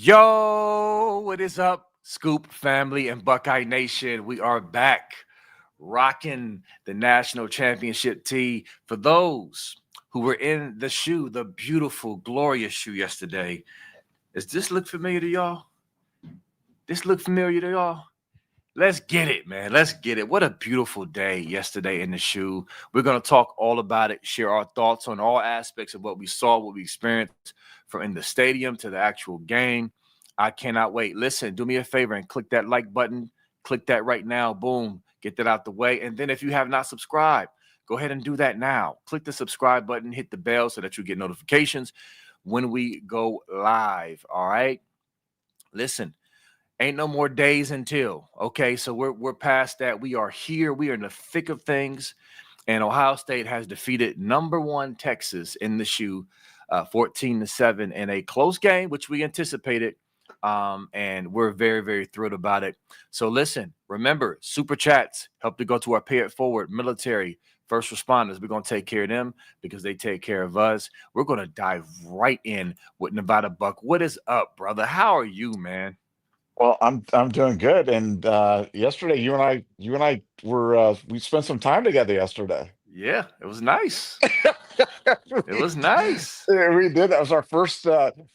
Yo, what is up, Scoop family and Buckeye Nation? We are back rocking the national championship tee. For those who were in the shoe, the beautiful, glorious shoe yesterday, does this look familiar to y'all? This look familiar to y'all? Let's get it, man. Let's get it. What a beautiful day yesterday in the shoe. We're going to talk all about it, share our thoughts on all aspects of what we saw, what we experienced from in the stadium to the actual game. I cannot wait. Listen, do me a favor and click that like button. Click that right now. Boom. Get that out the way. And then if you have not subscribed, go ahead and do that now. Click the subscribe button, hit the bell so that you get notifications when we go live. All right. Listen. Ain't no more days until, okay? So we're past that. We are here. We are in the thick of things. And Ohio State has defeated number one Texas in the shoe, 14-7 in a close game, which we anticipated. And we're very, very thrilled about it. So listen, remember, super chats help to go to our pay it forward military first responders. We're going to take care of them because they take care of us. We're going to dive right in with Nevada Buck. What is up, brother? How are you, man? Well, I'm doing good. And yesterday, you and I were we spent some time together yesterday. Yeah, it was nice. It was nice. Yeah, we did. That was our first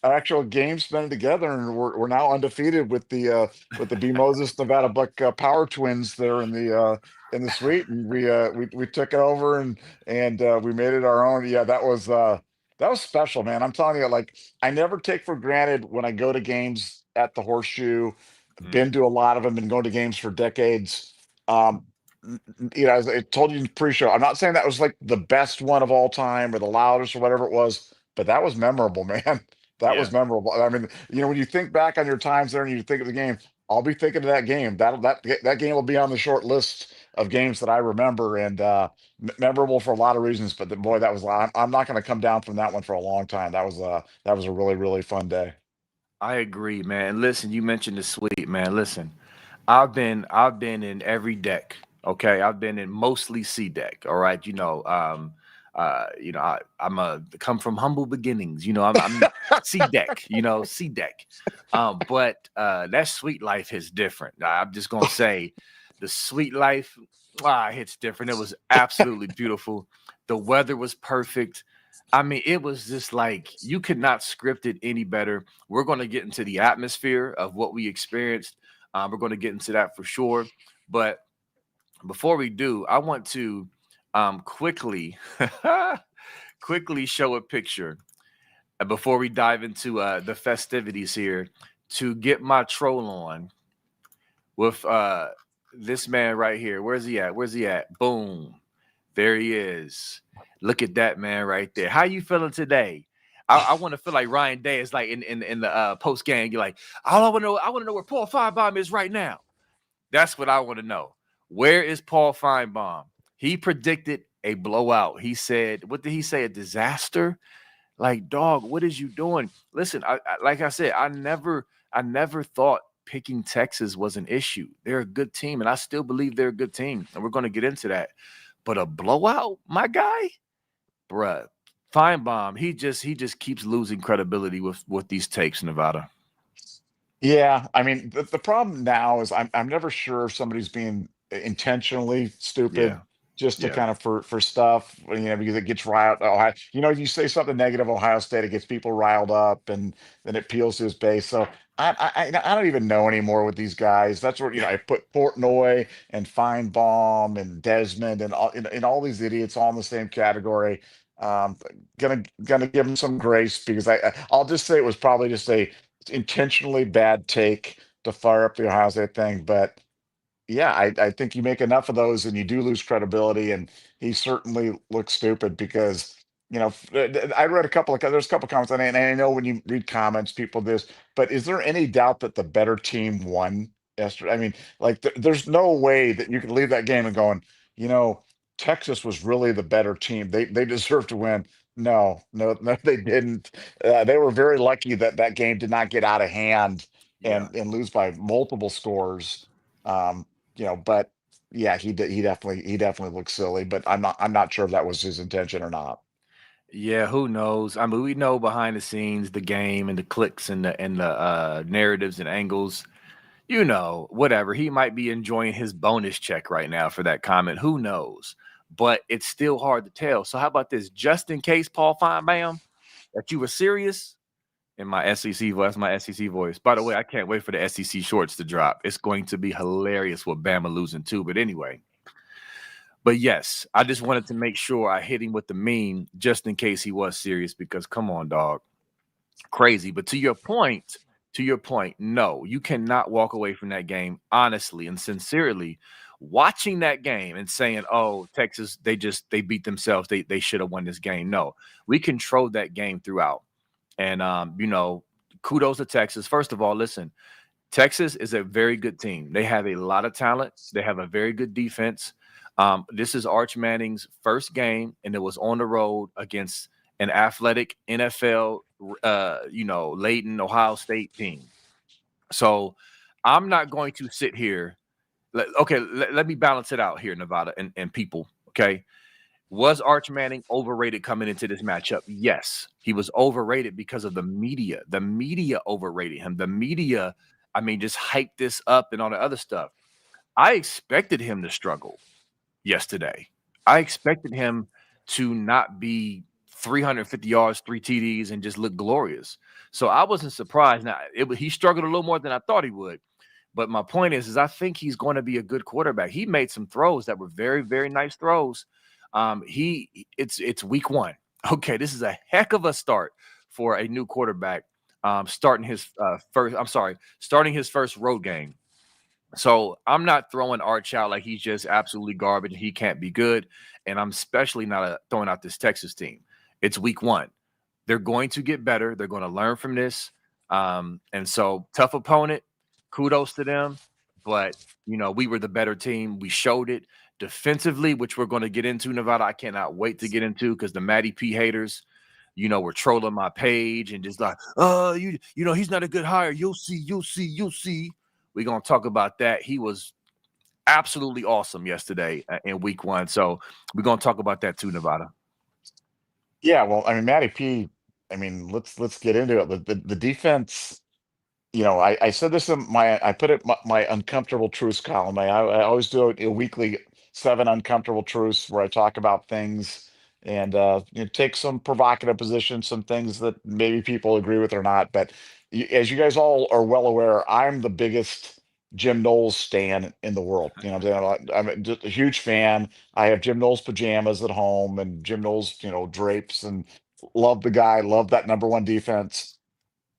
actual game spent together, and we're now undefeated with the B Moses Nevada Buck Power Twins there in the suite, and we took it over and we made it our own. Yeah, that was special, man. I'm telling you, like I never take for granted when I go to games at the Horseshoe. Mhm. Been to a lot of them, been going to games for decades. Um, as I told you in pre-show, I'm not saying that was like the best one of all time or the loudest or whatever it was, but that was memorable, man. That Yeah, was memorable. I mean, when you think back on your times there and you think of the game, I'll be thinking of that game. That game will be on the short list of games that I remember and memorable for a lot of reasons. But boy, that was I'm not going to come down from that one for a long time. That was a really really fun day. I agree, man. Listen, you mentioned the suite, man. Listen, I've been in every deck. Okay, I've been in mostly C deck. All right, I'm a come from humble beginnings. I'm C deck. C deck. But that sweet life is different. I'm just gonna say, the sweet life, hits different. It was absolutely beautiful. The weather was perfect. I mean, it was just like you could not script it any better. We're going to get into the atmosphere of what we experienced. We're going to get into that for sure. But before we do, I want to quickly, quickly show a picture before we dive into the festivities here to get my troll on with this man right here. Where's he at? Where's he at? Boom. There he is. Look at that man right there. How you feeling today? I want to feel like Ryan Day is like in the post game. You're like, all I want to know where Paul Feinbaum is right now. That's what I want to know. Where is Paul Feinbaum? He predicted a blowout. He said, what did he say? A disaster? Like, dog, what is you doing? Listen, like I said, I never thought picking Texas was an issue. They're a good team, and I still believe they're a good team, and we're going to get into that. But a blowout, my guy, bruh, Feinbaum, he just keeps losing credibility with these takes, Nevada. Yeah, I mean, the problem now is I'm never sure if somebody's being intentionally stupid Yeah, just to yeah, kind of for stuff, because it gets riled. Ohio, you say something negative, Ohio State, it gets people riled up, and then it peels to his base. So I don't even know anymore with these guys. That's where yeah, I put Portnoy and Feinbaum and Desmond and all these idiots all in the same category. Um, gonna give them some grace because I'll just say it was probably just a intentionally bad take to fire up the Ohio State thing. But yeah, I think you make enough of those and you do lose credibility. And he certainly looks stupid because, I read there's a couple comments and I know when you read comments, people this, but is there any doubt that the better team won yesterday? I mean, like there's no way that you can leave that game and going, you know, Texas was really the better team. They deserve to win. No, no, no, they didn't. They were very lucky that that game did not get out of hand yeah. and lose by multiple scores. Um, but yeah, he definitely looks silly, but I'm not sure if that was his intention or not. Yeah, who knows? I mean, we know behind the scenes the game and the clicks and the narratives and angles. You know, whatever. He might be enjoying his bonus check right now for that comment. Who knows? But it's still hard to tell. So how about this? Just in case, Paul Feinbaum, that you were serious in my SEC voice, my SEC voice. By the way, I can't wait for the SEC shorts to drop. It's going to be hilarious with Bama losing too. But anyway, but yes, I just wanted to make sure I hit him with the meme just in case he was serious because come on, dog. Crazy. But to your point, no, you cannot walk away from that game honestly and sincerely watching that game and saying, "Oh, Texas, they beat themselves. They should have won this game." No. We controlled that game throughout. And kudos to Texas. First of all, listen, Texas is a very good team. They have a lot of talent. They have a very good defense. This is Arch Manning's first game, and it was on the road against an athletic NFL, Layton, Ohio State team. So I'm not going to sit here. Let me balance it out here, Nevada and people. Okay. Was Arch Manning overrated coming into this matchup? Yes, he was overrated because of the media. The media overrated him. The media, I mean, just hyped this up and all the other stuff. I expected him to struggle yesterday. I expected him to not be 350 yards, three TDs, and just look glorious. So I wasn't surprised. Now he struggled a little more than I thought he would. But my point is I think he's going to be a good quarterback. He made some throws that were very, very nice throws. It's week one. Okay, this is a heck of a start for a new quarterback. Starting his first road game. So I'm not throwing Arch out like he's just absolutely garbage and he can't be good. And I'm especially not throwing out this Texas team. It's week one. They're going to get better. They're going to learn from this. And so tough opponent. Kudos to them. But we were the better team. We showed it defensively, which we're going to get into, Nevada. I cannot wait to get into because the Matty P haters, were trolling my page and just like, he's not a good hire. You'll see, you'll see, you'll see. We're going to talk about that. He was absolutely awesome yesterday in week one. So we're going to talk about that too, Nevada. Yeah, well, I mean, Matty P. I mean, let's get into it. The defense. I said this in I put it my uncomfortable truths column. I always do a weekly 7 uncomfortable truths where I talk about things and take some provocative positions, some things that maybe people agree with or not. But as you guys all are well aware, I'm the biggest Jim Knowles stan in the world. What I'm saying? I'm just a huge fan. I have Jim Knowles pajamas at home and Jim Knowles, drapes, and love the guy, love that #1 defense.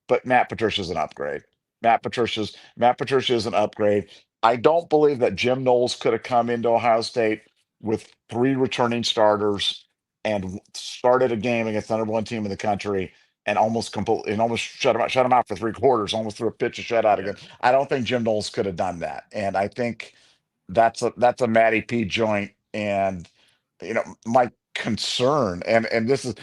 But Matt Patricia's an upgrade. Matt Patricia is an upgrade. I don't believe that Jim Knowles could have come into Ohio State with 3 returning starters and started a game against the #1 team in the country and almost shut him out for 3 quarters, almost threw a pitch of shutout Yeah. again. I don't think Jim Knowles could have done that. And I think that's a Matty P joint. And my concern, and this is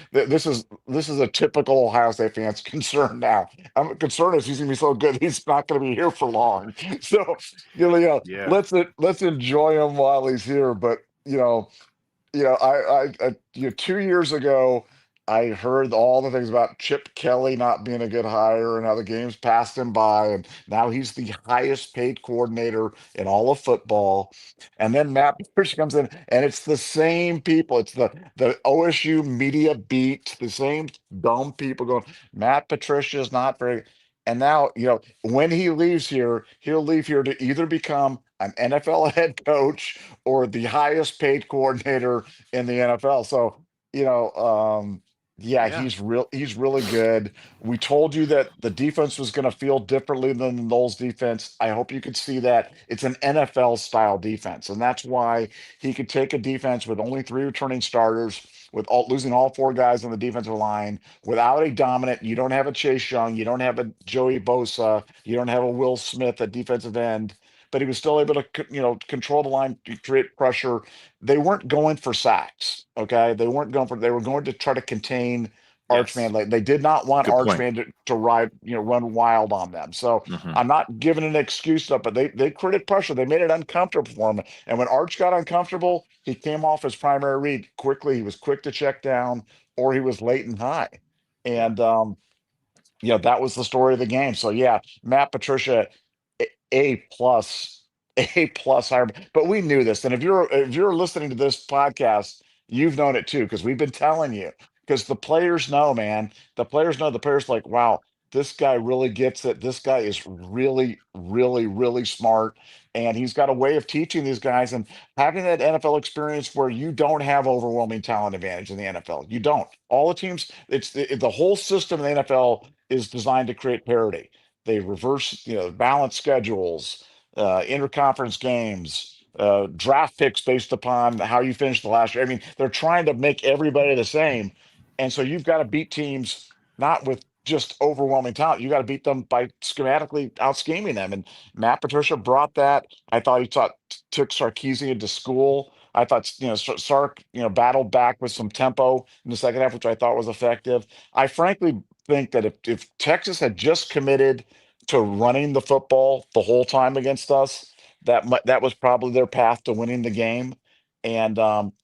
a typical Ohio State fan's concern now. I'm concerned is he's gonna be so good he's not gonna be here for long. So Yeah. let's enjoy him while he's here. But I 2 years ago, I heard all the things about Chip Kelly not being a good hire and how the games passed him by, and now he's the highest paid coordinator in all of football. And then Matt Patricia comes in, and it's the same people. It's the OSU media beat, the same dumb people going, Matt Patricia is not very. And now, when he leaves here, he'll leave here to either become an NFL head coach or the highest paid coordinator in the NFL. So, yeah, Yeah. he's really good. We told you that the defense was going to feel differently than the Knowles defense. I hope you could see that. It's an NFL style defense. And that's why he could take a defense with only 3 returning starters, with losing all 4 guys on the defensive line, without a dominant. You don't have a Chase Young, you don't have a Joey Bosa, you don't have a Will Smith at defensive end, but he was still able to control the line, create pressure. They weren't going for sacks. Okay, they were going to try to contain Archman Yes. late. They did not want Good point. Archman to run wild on them. So Hmm. I'm not giving an excuse up, but they created pressure. They made it uncomfortable for him. And when Arch got uncomfortable, he came off his primary read quickly. He was quick to check down, or he was late and high. Yeah. And that was the story of the game. So yeah, Matt Patricia, A plus, A plus higher. But we knew this. And if you're listening to this podcast, you've known it too, because we've been telling you. Because the players know, man. The players know. The players like, wow, this guy really gets it. This guy is really, really, really smart, and he's got a way of teaching these guys and having that NFL experience where you don't have overwhelming talent advantage in the NFL. You don't. All the teams, it's the whole system in the NFL is designed to create parity. They reverse, balance schedules, interconference games, draft picks based upon how you finished the last year. I mean, they're trying to make everybody the same. And so you've got to beat teams not with just overwhelming talent. You got to beat them by schematically out scheming them. And Matt Patricia brought that. I thought took Sarkisian to school. I thought, Sark, battled back with some tempo in the second half, which I thought was effective. I frankly think that if Texas had just committed to running the football the whole time against us, that was probably their path to winning the game. And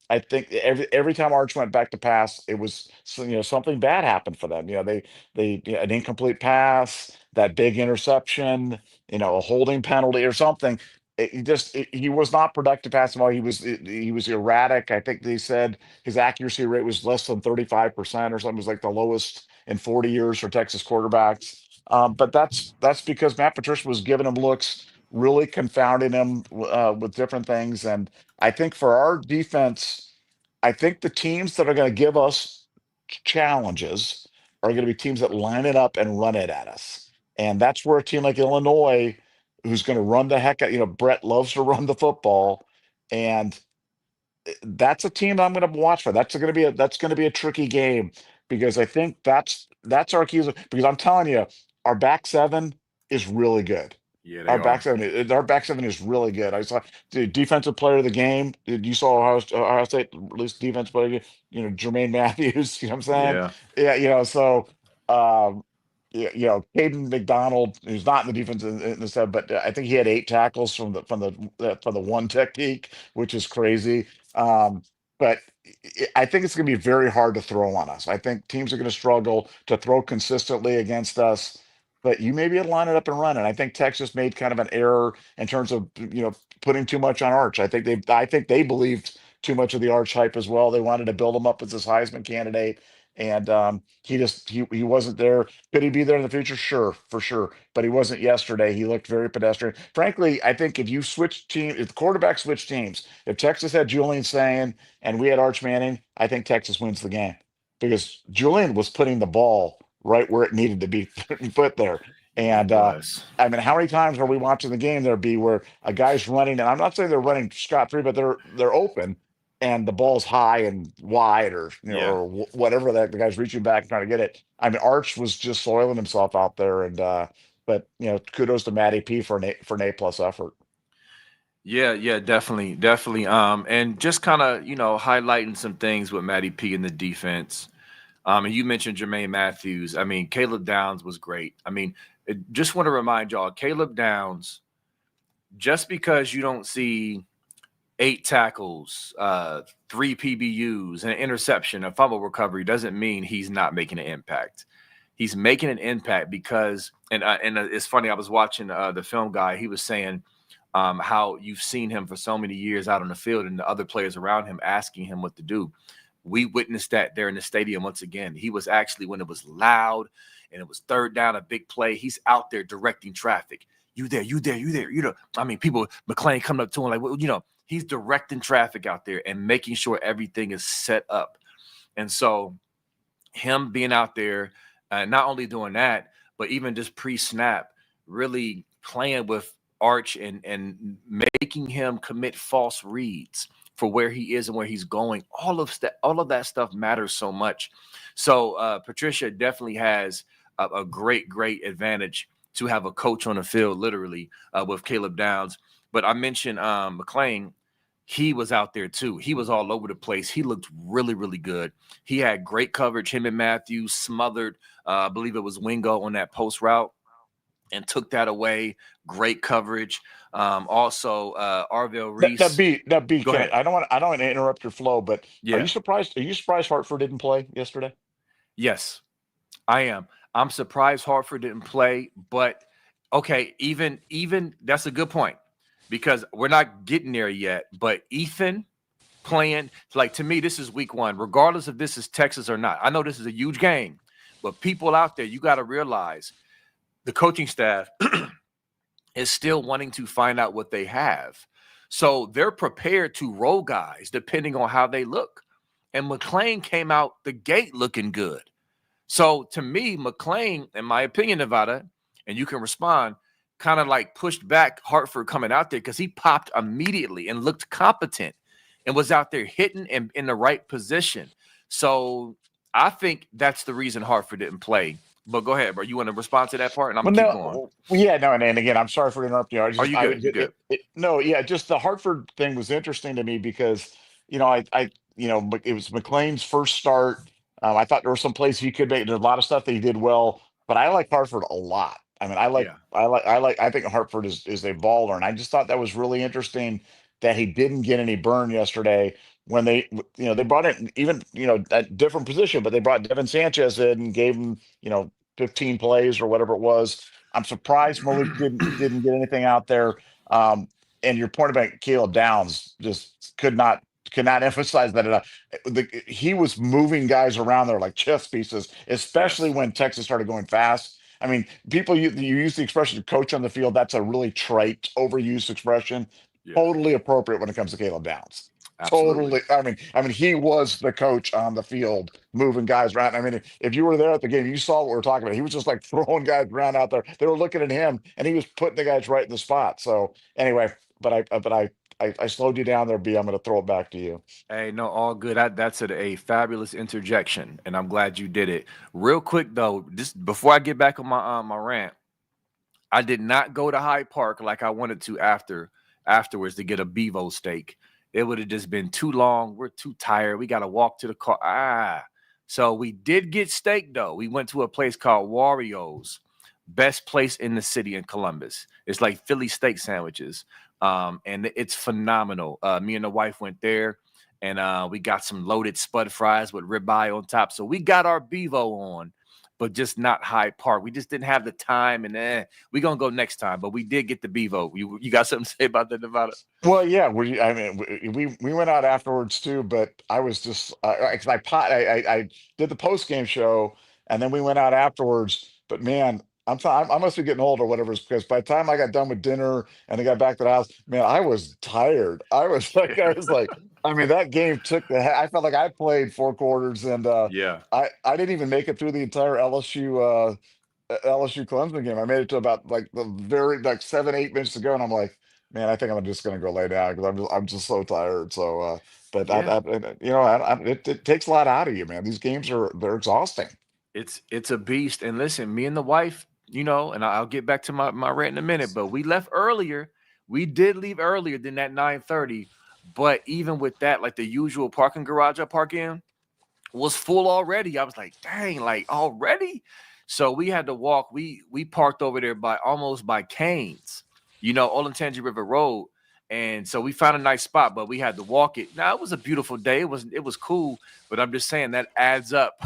I think every time Arch went back to pass, it was something bad happened for them. An incomplete pass, that big interception, a holding penalty or something. He was not productive passing ball. He was erratic. I think they said his accuracy rate was less than 35% or something. It was like the lowest in 40 years for Texas quarterbacks. But that's because Matt Patricia was giving him looks, really confounding him with different things. And I think for our defense, I think the teams that are going to give us challenges are going to be teams that line it up and run it at us. And that's where a team like Illinois, who's going to run the heck out, Brett loves to run the football. And that's a team I'm going to watch for. That's going to be a tricky game, because I think that's our keys. Because I'm telling you, our back seven is really good. Yeah, they Our back are. seven, our back seven is really good. I saw the defensive player of the game. You saw Ohio State released defense player, Jermaine Matthews. You know what I'm saying? Yeah. Yeah, so um, Caden McDonald, who's not in the defense in the set, but I think he had 8 tackles from the one technique, which is crazy. Um, but I think it's going to be very hard to throw on us. I think teams are going to struggle to throw consistently against us. But you may be able to line it up and run. And I think Texas made kind of an error in terms of putting too much on Arch. I think they believed too much of the Arch hype as well. They wanted to build him up as this Heisman candidate, and he wasn't there. Could he be there in the future? Sure, for sure. But he wasn't yesterday. He looked very pedestrian. Frankly, I think if the quarterback switched teams, if Texas had Julian Sayin and we had Arch Manning, I think Texas wins the game, because Julian was putting the ball right where it needed to be put there. Yeah, he And was. I mean, how many times are we watching the game there be where a guy's running, and I'm not saying they're running scot free, but they're open, and the ball's high and wide, or Yeah. whatever, that the guy's reaching back trying to get it. I mean, Arch was just soiling himself out there, and but kudos to Matty P for an A plus effort. Yeah, yeah, definitely, definitely. And just kind of, highlighting some things with Matty P in the defense. And you mentioned Jermaine Matthews. I mean, Caleb Downs was great. I mean, just want to remind y'all, Caleb Downs, just because you don't see 8 tackles, 3 PBUs, an interception, a fumble recovery, doesn't mean he's not making an impact. He's making an impact because, and it's funny. I was watching the film guy. He was saying how you've seen him for so many years out on the field, and the other players around him asking him what to do. We witnessed that there in the stadium once again. He was actually, when it was loud and it was third down, a big play, he's out there directing traffic. You there, you there, you there. I mean, people, McClain coming up to him like, well, he's directing traffic out there and making sure everything is set up. And so him being out there, not only doing that, but even just pre-snap, really playing with Arch and making him commit false reads for where he is and where he's going. All of that stuff matters so much. So Patricia definitely has a great, great advantage to have a coach on the field, literally, with Caleb Downs. But I mentioned McClain. he was out there too. He was all over the place. He looked really, really good. He had great coverage. Him and Matthews smothered, I believe it was Wingo on that post route and took that away. Great coverage. Also, Arvell Reese. Go ahead. I don't want to interrupt your flow, but are you Yeah. surprised? Are you surprised Hartford didn't play yesterday? Yes, I am. I'm surprised Hartford didn't play, but okay, even that's a good point because we're not getting there yet. But Ethan playing, like, to me, this is week one, regardless if this is Texas or not. I know this is a huge game, but people out there, you got to realize the coaching staff is still wanting to find out what they have. So they're prepared to roll guys depending on how they look. And McLean came out the gate looking good. So to me, McLean, in my opinion, Nevada, and you can respond, kind of like pushed back Hartford coming out there because he popped immediately and looked competent and was out there hitting and in the right position. So I think that's the reason Hartford didn't play. But go ahead, bro. You want to respond to that part? And I'm Well, going to keep going. yeah, no, and again, I'm sorry for interrupting you. Are you good? You good? No, yeah, just the Hartford thing was interesting to me because it was McLean's first start. I thought there were some places he could make. There's a lot of stuff that he did well, but I like Hartford a lot. I mean, Yeah. I think Hartford is a baller, and I just thought that was really interesting that he didn't get any burn yesterday when they brought in even a different position, but they brought Devin Sanchez in and gave him 15 plays or whatever it was. I'm surprised Malik didn't get anything out there. And your point about Caleb Downs just could not emphasize that enough. He was moving guys around there like chess pieces, especially Yes. when Texas started going fast. I mean, people you use the expression "coach on the field." That's a really trite, overused expression. Yeah. Totally appropriate when it comes to Caleb Downs. Absolutely. Totally. I mean, he was the coach on the field, moving guys around. I mean, if you were there at the game, you saw what we're talking about. He was just like throwing guys around out there. They were looking at him, and he was putting the guys right in the spot. So anyway, but I slowed you down there, B. I'm going to throw it back to you. Hey, no, all good. That's a fabulous interjection, and I'm glad you did it. Real quick though, just before I get back on my rant, I did not go to Hyde Park like I wanted to afterwards to get a Bevo steak. It would have just been too long. We're too tired. We got to walk to the car. So we did get steak though. We went to a place called Wario's, best place in the city in Columbus. It's like Philly steak sandwiches. And it's phenomenal. Me and the wife went there and we got some loaded spud fries with ribeye on top. So we got our Bevo on, but just not Hyde Park. We just didn't have the time, and we're gonna go next time. But we did get the Bevo. You got something to say about that, Nevada? Well, yeah, I mean, we went out afterwards too, but I was just 'cause I did the post game show, and then we went out afterwards. But man, I must be getting old or whatever, because by the time I got done with dinner and I got back to the house, man, I was tired. I mean, that game I felt like I played 4 quarters, and Yeah. I didn't even make it through the entire LSU Clemson game. I made it to about like the very like 7-8 minutes to go, and I'm like, man, I think I'm just gonna go lay down because I'm just so tired. So, but Yeah. it takes a lot out of you, man. These games they're exhausting. It's a beast. And listen, me and the wife, and I'll get back to my rant in a minute, but we left earlier. We did leave earlier than that 9:30. But even with that, like the usual parking garage I park in was full already. I was like, dang, like already? So we had to walk. We parked over there almost by Canes, Olentangy River Road. And so we found a nice spot, but we had to walk it. Now it was a beautiful day. It was cool, but I'm just saying that adds up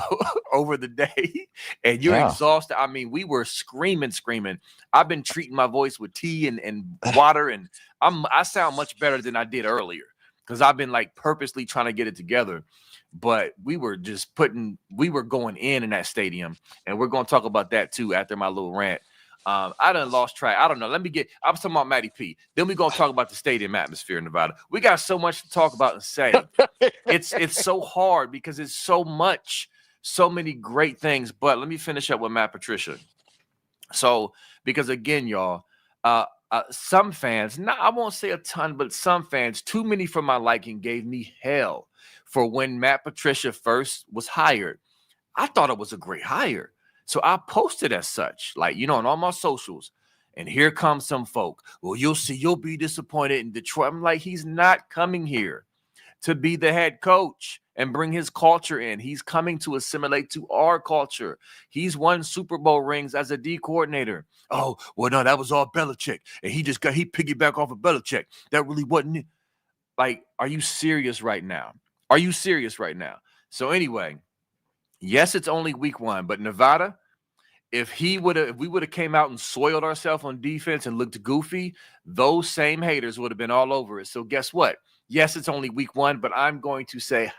over the day. And you're Yeah. exhausted. I mean, we were screaming. I've been treating my voice with tea and water, and I sound much better than I did earlier because I've been like purposely trying to get it together. But we were going in that stadium, and we're going to talk about that too after my little rant. I done lost track. I don't know. I was talking about Matty P. Then we're going to talk about the stadium atmosphere in Nevada. We got so much to talk about and say. It's so hard because it's so much, so many great things. But let me finish up with Matt Patricia. So, because again, y'all, some fans, I won't say a ton, but some fans, too many for my liking, gave me hell for when Matt Patricia first was hired. I thought it was a great hire. So I posted as such, like, on all my socials. And here comes some folk. Well, you'll see, you'll be disappointed in Detroit. I'm like, he's not coming here to be the head coach and bring his culture in. He's coming to assimilate to our culture. He's won Super Bowl rings as a D coordinator. Oh, well, no, that was all Belichick. And he piggyback off of Belichick. That really wasn't it. Like, are you serious right now? Are you serious right now? So anyway, yes, it's only week 1, but Nevada, if we would have came out and soiled ourselves on defense and looked goofy, those same haters would have been all over it. So guess what? Yes, it's only week 1, but I'm going to say,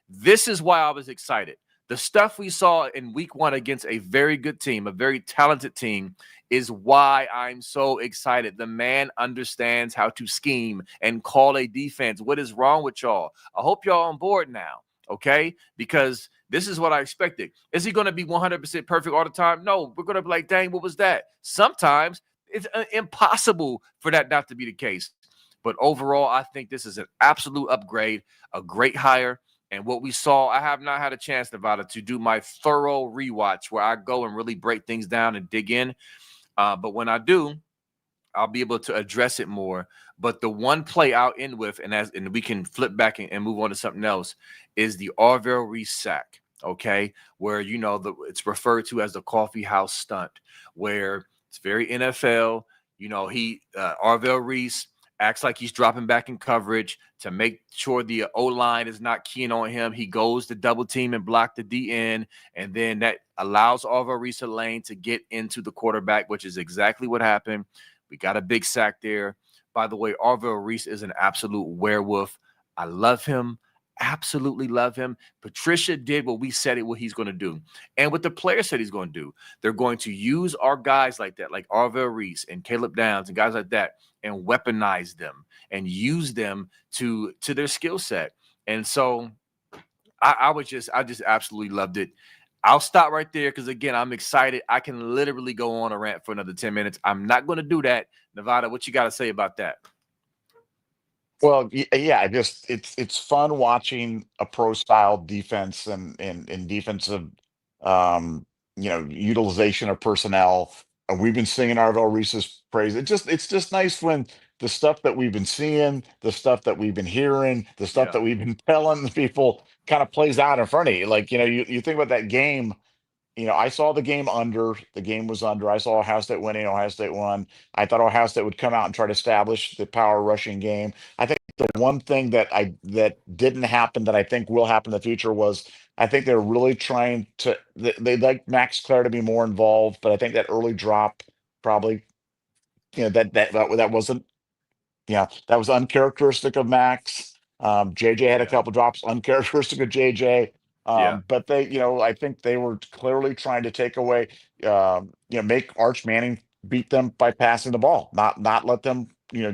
this is why I was excited. The stuff we saw in week 1 against a very good team, a very talented team, is why I'm so excited. The man understands how to scheme and call a defense. What is wrong with y'all? I hope y'all on board now, okay? Because this is what I expected. Is he going to be 100% perfect all the time? No, we're going to be like, dang, what was that? Sometimes it's impossible for that not to be the case. But overall, I think this is an absolute upgrade, a great hire. And what we saw, I have not had a chance, Nevada, to do my thorough rewatch where I go and really break things down and dig in. But when I do, I'll be able to address it more. But the one play I'll end with, and we can flip back and move on to something else, is the Arvell Reese sack, okay? Where, it's referred to as the coffee house stunt, where it's very NFL. Arvell Reese acts like he's dropping back in coverage to make sure the O-line is not keying on him. He goes to double team and block the DN, and then that allows Arvell Reese a lane to get into the quarterback, which is exactly what happened. We got a big sack there. By the way, Arvell Reese is an absolute werewolf. I love him. Absolutely love him. Patricia did what we said what he's going to do, and what the player said he's going to do. They're going to use our guys like that, like Arvell Reese and Caleb Downs and guys like that, and weaponize them and use them to their skill set. And so I just absolutely loved it. I'll stop right there because, again, I'm excited. I can literally go on a rant for another 10 minutes. I'm not going to do that. Nevada, what you got to say about that? Well, yeah, it's fun watching a pro style defense and defensive, um, utilization of personnel. We've been singing Arvell Reese's praise. It's just nice when the stuff that we've been seeing, the stuff that we've been hearing, the stuff Yeah. that we've been telling people kind of plays out in front of you. Like, you think about that game. I saw the game under. The game was under. I saw Ohio State winning. Ohio State won. I thought Ohio State would come out and try to establish the power rushing game. I think the one thing that didn't happen that I think will happen in the future was I think they're really trying to. They'd like Max Clare to be more involved, but I think that early drop probably that wasn't that was uncharacteristic of Max. JJ had a Yeah. couple drops, uncharacteristic of JJ. Yeah. But I think they were clearly trying to take away, make Arch Manning beat them by passing the ball, not let them,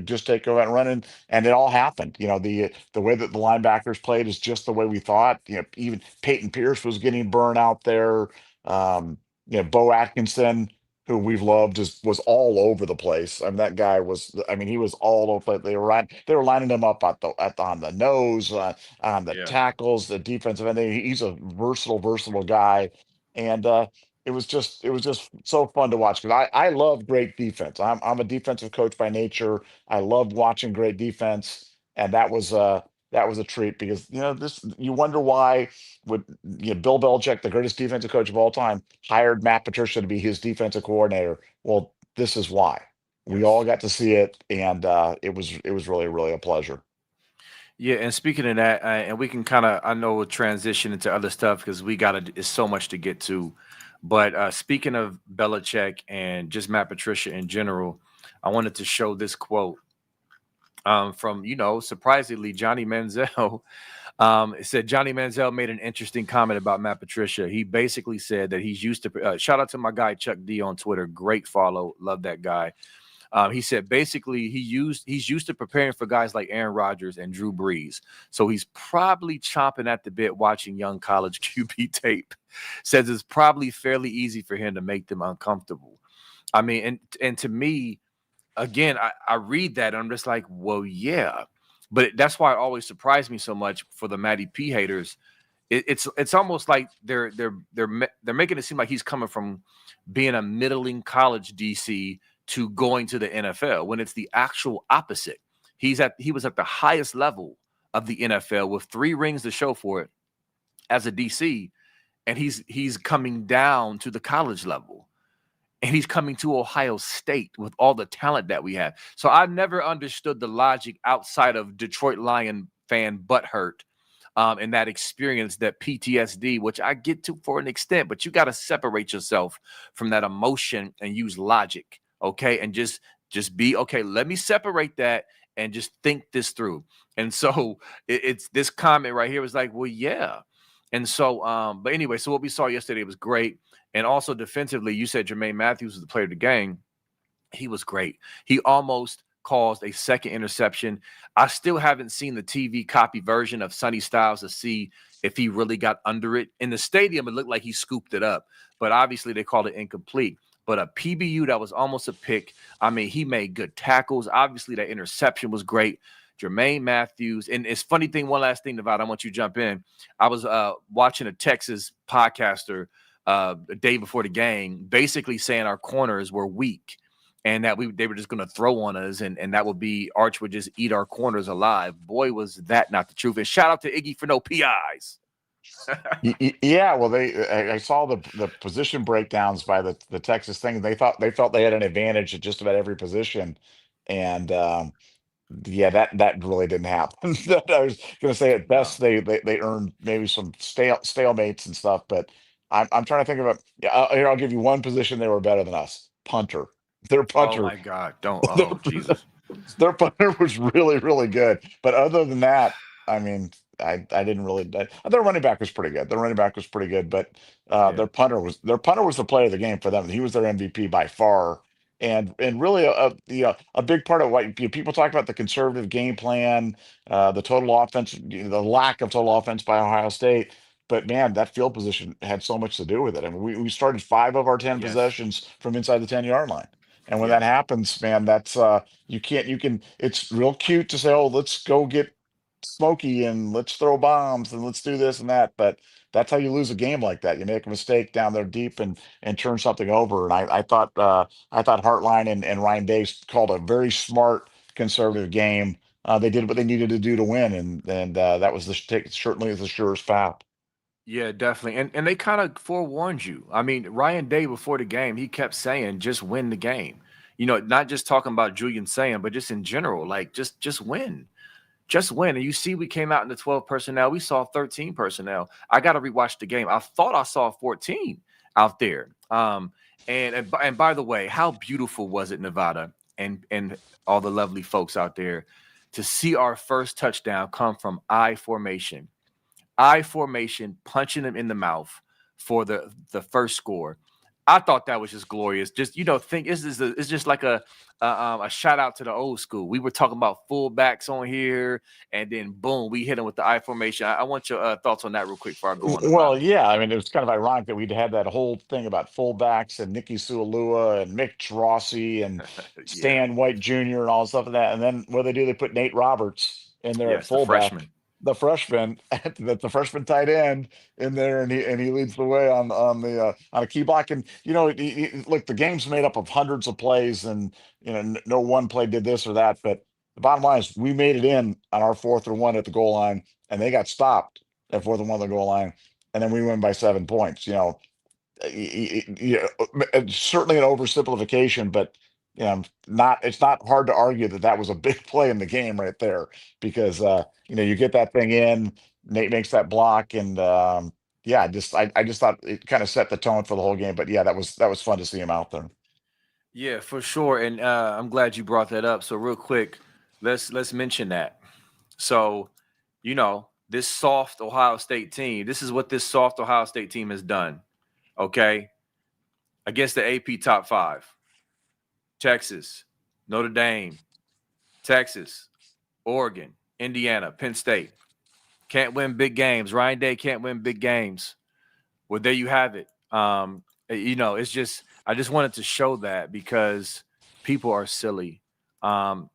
just take over and run. And it all happened. The way that the linebackers played is just the way we thought. Even Peyton Pierce was getting burned out there. Bo Atkinson, who we've loved, was all over the place. I mean, that guy was. I mean, he was all over. They were lining him up on the nose, on the Yeah. tackles, the defensive end. He's a versatile guy, and it was just so fun to watch because I love great defense. I'm a defensive coach by nature. I love watching great defense, and that was a treat because this you wonder why would Bill Belichick, the greatest defensive coach of all time, hired Matt Patricia to be his defensive coordinator. Well, this is why. We all Yes. got to see it, and it was really, really a pleasure. Yeah, and speaking of that, and we can kind of, I know, we'll transition into other stuff because it's so much to get to. But speaking of Belichick and just Matt Patricia in general, I wanted to show this quote from, surprisingly, Johnny Manziel. It said Johnny Manziel made an interesting comment about Matt Patricia. He basically said that he's used to, shout out to my guy Chuck D on Twitter, great follow, love that guy. He said basically he's used to preparing for guys like Aaron Rodgers and Drew Brees. So he's probably chomping at the bit watching young college QB tape. Says it's probably fairly easy for him to make them uncomfortable. I mean, and to me, again, I read that and I'm just like, well, yeah. But that's why it always surprised me so much for the Matty P haters. It's almost like they're making it seem like he's coming from being a middling college DC to going to the NFL when it's the actual opposite. He was at the highest level of the NFL with 3 rings to show for it as a DC, and he's coming down to the college level. And he's coming to Ohio State with all the talent that we have. So I never understood the logic outside of Detroit Lion fan butthurt and that experience, that PTSD, which I get to for an extent, but you got to separate yourself from that emotion and use logic, okay? And just be, okay, let me separate that and just think this through. And so it's this comment right here was like, well, yeah. And so, but anyway, so what we saw yesterday was great. And also defensively, you said Jermaine Matthews was the player of the game. He was great. He almost caused a second interception. I still haven't seen the TV copy version of Sonny Styles to see if he really got under it. In the stadium, it looked like he scooped it up, but obviously they called it incomplete. But a PBU that was almost a pick. I mean, he made good tackles. Obviously, that interception was great. Jermaine Matthews. And it's funny thing, one last thing, Nevada, I want you to jump in. I was watching a Texas podcaster the day before the game, basically saying our corners were weak and that they were just going to throw on us, and that would be Arch would just eat our corners alive. Boy, was that not the truth. And shout out to Iggy for no PIs. Yeah, well, I saw the position breakdowns by the Texas thing. They felt they had an advantage at just about every position, and yeah, that really didn't happen. I was going to say at No. best they earned maybe some stalemates and stuff, but I'm trying to think of it. Yeah, here I'll give you one position they were better than us: punter. Their Oh punter, my God. Don't. their, Oh, Jesus. their punter was really really good. But other than that, I mean, I didn't really. Their running back was pretty good. Their running back was pretty good, but Yeah. their punter was the play of the game for them. He was their MVP by far, and really a big part of what people talk about, the conservative game plan, the total offense, the lack of total offense by Ohio State. But man, that field position had so much to do with it. I mean, we started 5 of our 10 Yes. possessions from inside the 10-yard line. And when that Yes. happens, man, that's you can it's real cute to say, oh, let's go get smoky and let's throw bombs and let's do this and that. But that's how you lose a game like that. You make a mistake down there deep and turn something over. And I thought Hartline and Ryan Day called a very smart conservative game. They did what they needed to do to win, and that was certainly the surest path. Yeah, definitely. And they kind of forewarned you. I mean, Ryan Day before the game, he kept saying, just win the game. You know, not just talking about Julian saying, but just in general, like just win. Just win. And you see, we came out in the 12 personnel. We saw 13 personnel. I got to rewatch the game. I thought I saw 14 out there. And by the way, how beautiful was it, Nevada, and all the lovely folks out there, to see our first touchdown come from I formation, punching him in the mouth for the first score. I thought that was just glorious. Just think it's just like a shout out to the old school. We were talking about fullbacks on here, and then boom, we hit them with the I formation. I want your thoughts on that real quick before I go on Well, about yeah, I mean, it was kind of ironic that we'd had that whole thing about fullbacks and Nicky Sualua and Mitch Rossi and it. Yeah, Stan White Jr. and all stuff of that. And then what they do, they put Nate Roberts in there at yes, the fullback, freshman. the freshman, the freshman tight end in there, and he leads the way on a key block. And look, the game's made up of hundreds of plays, and no one play did this or that. But the bottom line is, we made it in on our 4th and 1 at the goal line, and they got stopped at 4th and 1 at the goal line, and then we win by 7 points. It's certainly an oversimplification, but it's not hard to argue that that was a big play in the game right there, because you get that thing in, Nate makes that block, and yeah, I just thought it kind of set the tone for the whole game. But yeah, that was fun to see him out there. Yeah, for sure. And I'm glad you brought that up. So real quick, let's mention that. So, this soft Ohio State team, this is what this soft Ohio State team has done. Okay. Against the AP top 5. Texas, Notre Dame, Texas, Oregon, Indiana, Penn State. Can't win big games. Ryan Day can't win big games. Well, there you have it. It's just, I just wanted to show that because people are silly. And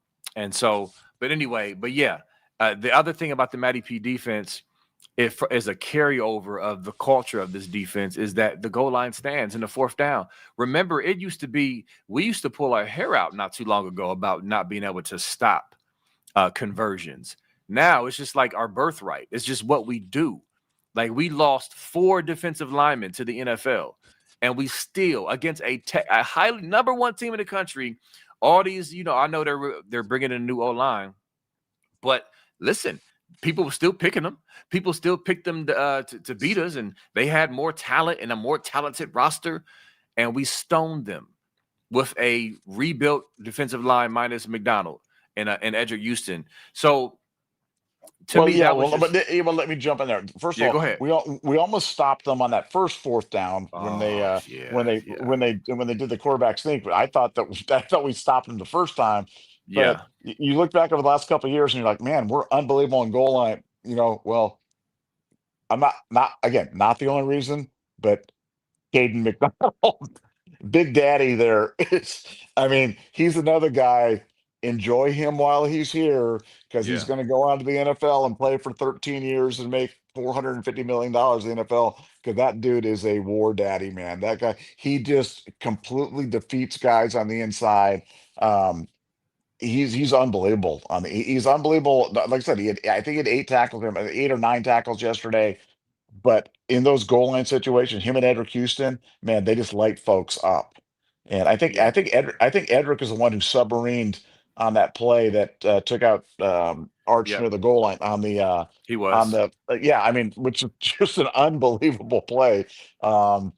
so, but anyway, but yeah, the other thing about the Matty P defense, if as a carryover of the culture of this defense is that the goal line stands in the fourth down. Remember, it used to be we used to pull our hair out not too long ago about not being able to stop conversions. Now it's just like our birthright. It's just what we do. Like we lost 4 defensive linemen to the NFL, and we still against a highly number one team in the country. All these, I know they're bringing in a new O line, but listen, people were still picking them. People still picked them to beat us, and they had more talent and a more talented roster, and we stoned them with a rebuilt defensive line minus McDonald and Edric Houston. So to Well, me, yeah, that was well, just but let me jump in there. First of yeah. Go all, ahead. we almost stopped them on that first fourth down when they Oh yeah, yeah, when they did the quarterback sneak. But I thought I thought we stopped them the first time. But yeah, you look back over the last couple of years and you're like, man, we're unbelievable on goal line. Well, I'm not again not the only reason, but Caden McDonald, Big Daddy there is, I mean, he's another guy. Enjoy him while he's here because he's yeah, going to go on to the NFL and play for 13 years and make $450 million in the NFL because that dude is a war daddy, man. That guy, he just completely defeats guys on the inside. Um, he's unbelievable. He's unbelievable. Like I said, I think he had 8 tackles, 8 or 9 tackles yesterday. But in those goal line situations, him and Edric Houston, man, they just light folks up. And yeah, I think Edric is the one who submarined on that play that took out Arch yeah. near the goal line He on was. the yeah, I mean, which is just an unbelievable play. Um,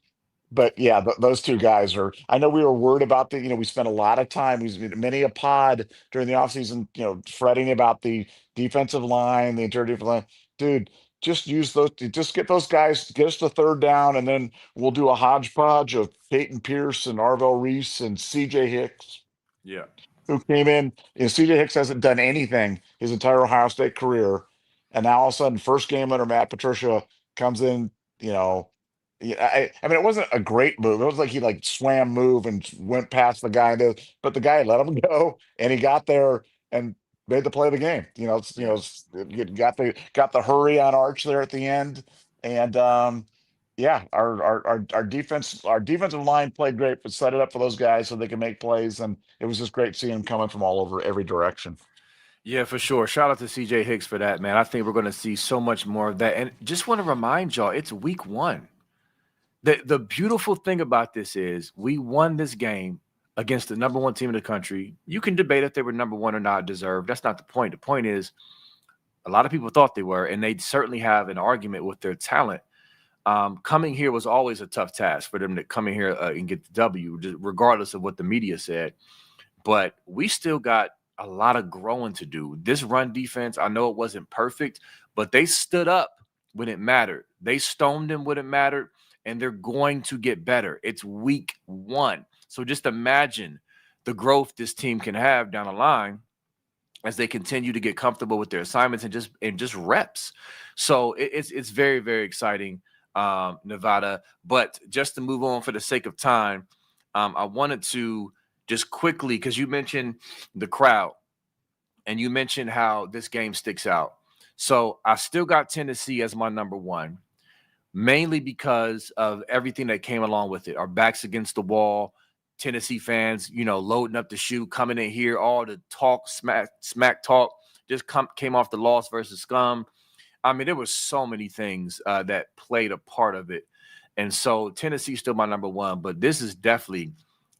but yeah, those two guys are. I know we were worried about we spent a lot of time, many a pod during the offseason, fretting about the defensive line, the interior defensive line. Dude, just use those, just get those guys, get us the third down, and then we'll do a hodgepodge of Peyton Pierce and Arvell Reese and CJ Hicks Yeah, who came in. CJ Hicks hasn't done anything his entire Ohio State career, and now all of a sudden, first game under Matt Patricia comes in. You know, yeah, I mean, it wasn't a great move. It was like he like swam move and went past the guy, but the guy let him go, and he got there and made the play of the game. yeah. You got the hurry on Arch there at the end, and yeah, our defensive line played great, but set it up for those guys so they can make plays, and it was just great seeing them coming from all over every direction. Yeah, for sure. Shout out to CJ Hicks for that, man. I think we're going to see so much more of that. And just want to remind y'all, it's week 1. The beautiful thing about this is we won this game against the number 1 team in the country. You can debate if they were number 1 or not deserved. That's not the point. The point is a lot of people thought they were, and they certainly have an argument with their talent. Coming here was always a tough task for them to come in here and get the W, regardless of what the media said. But we still got a lot of growing to do. This run defense, I know it wasn't perfect, but they stood up when it mattered. They stoned them when it mattered, and they're going to get better. It's week 1. So just imagine the growth this team can have down the line as they continue to get comfortable with their assignments and just reps. So it's very, very exciting, Nevada. But just to move on for the sake of time, I wanted to just quickly, because you mentioned the crowd and you mentioned how this game sticks out. So I still got Tennessee as my number 1, mainly because of everything that came along with it. Our backs against the wall, Tennessee fans, loading up the shoe, coming in here, all the talk, smack talk, just came off the loss versus scum. I mean, there was so many things that played a part of it. And so Tennessee's still my number 1, but this is definitely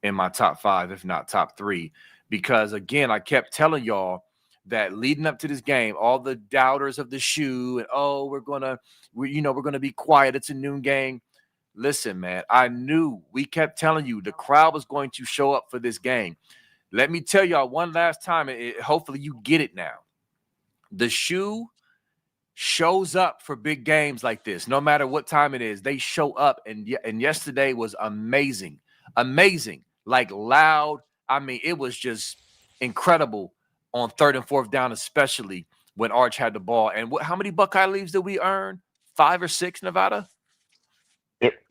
in my top 5, if not top 3, because again, I kept telling y'all that leading up to this game, all the doubters of the shoe and we're gonna be quiet. It's a noon game. Listen, man, I knew, we kept telling you the crowd was going to show up for this game. Let me tell y'all one last time, hopefully you get it now. The shoe shows up for big games like this. No matter what time it is, they show up. And yesterday was amazing. Amazing. Like loud. I mean, it was just incredible on 3rd and 4th down, especially when Arch had the ball. And how many Buckeye leaves did we earn? 5 or 6, Nevada?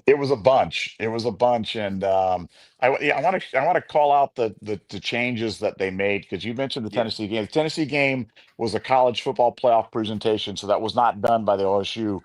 It was a bunch. It was a bunch, and I want to call out the changes that they made because you mentioned the Yeah, Tennessee game. The Tennessee game was a college football playoff presentation, so that was not done by the OSU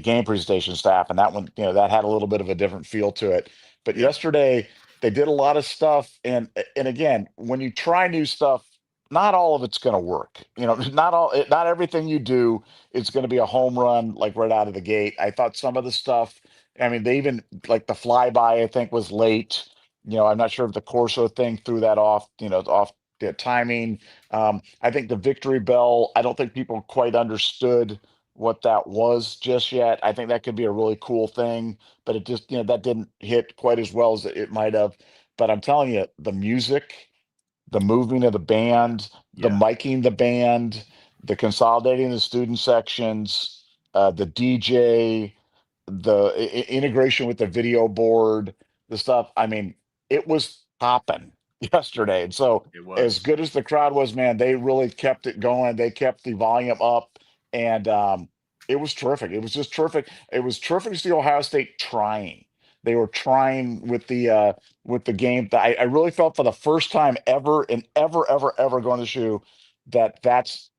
game presentation staff, and that one, that had a little bit of a different feel to it. But yeah, yesterday they did a lot of stuff, and again, when you try new stuff, not all of it's going to work. Not everything you do is going to be a home run like right out of the gate. I thought some of the stuff. I mean, they even like the flyby, I think, was late. I'm not sure if the Corso thing threw that off. Off the timing. I think the victory bell. I don't think people quite understood what that was just yet. I think that could be a really cool thing, but it just, that didn't hit quite as well as it might have. But I'm telling you, the music, the moving of the band, the yeah. miking the band, the consolidating the student sections, the DJ, the integration with the video board, the stuff. I mean, it was popping yesterday. And so, It as was. good as the crowd was, man, they really kept it going. They kept the volume up, and it was terrific. It was just terrific. It was terrific to see Ohio State trying. They were trying with the game. I really felt for the first time ever and ever going to shoe that's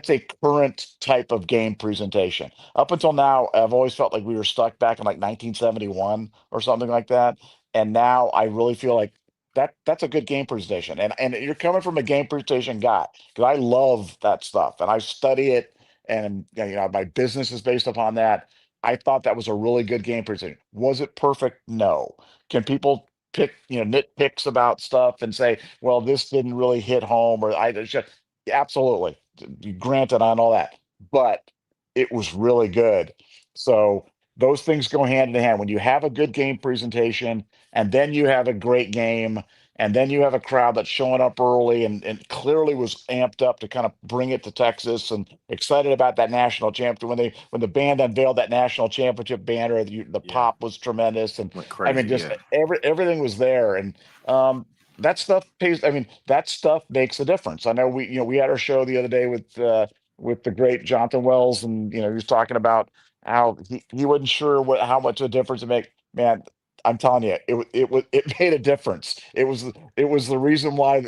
a current type of game presentation. Up until now, I've always felt like we were stuck back in like 1971 or something like that. And now I really feel like that's a good game presentation. And you're coming from a game presentation guy because I love that stuff and I study it, and my business is based upon that. I thought that was a really good game presentation. Was it perfect? No. Can people pick, nitpicks about stuff and say, well, this didn't really hit home, or I just, absolutely, granted on all that, but it was really good. So those things go hand in hand. When you have a good game presentation and then you have a great game, and then you have a crowd that's showing up early and clearly was amped up to kind of bring it to Texas and excited about that national championship. When the band unveiled that national championship banner, the Yeah, pop was tremendous, and went I mean, crazy. just Yeah, everything was there, and that stuff pays. I mean, that stuff makes a difference. I know we had our show the other day with the great Jonathan Wells, and he was talking about how he wasn't sure how much of a difference it make. Man, I'm telling you, it made a difference. It was the reason why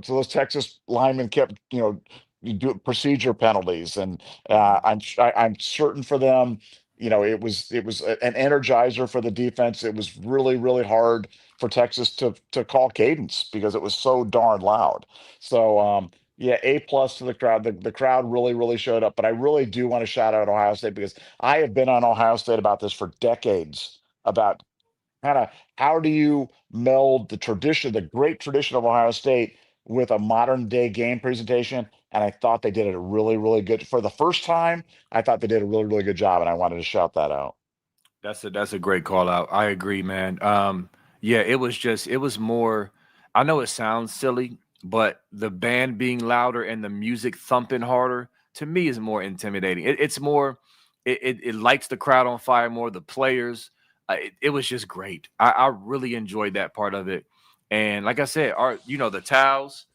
those Texas linemen kept you do procedure penalties, and mhm, I'm certain for them. It was an energizer for the defense. It was really really hard for Texas to call cadence because it was so darn loud. So yeah, A+ to the crowd. The crowd really really showed up. But I really do want to shout out Ohio State because I have been on Ohio State about this for decades, about kind of how do you meld the great tradition of Ohio State with a modern day game presentation. And I thought they did it really really good for the first time. I thought they did a really really good job, and I wanted to shout that out. that's a great call out. I agree, man. Yeah, it was more. I know it sounds silly, but the band being louder and the music thumping harder to me is more intimidating. It's more. It lights the crowd on fire more. The players. It was just great. I really enjoyed that part of it. And like I said, the towels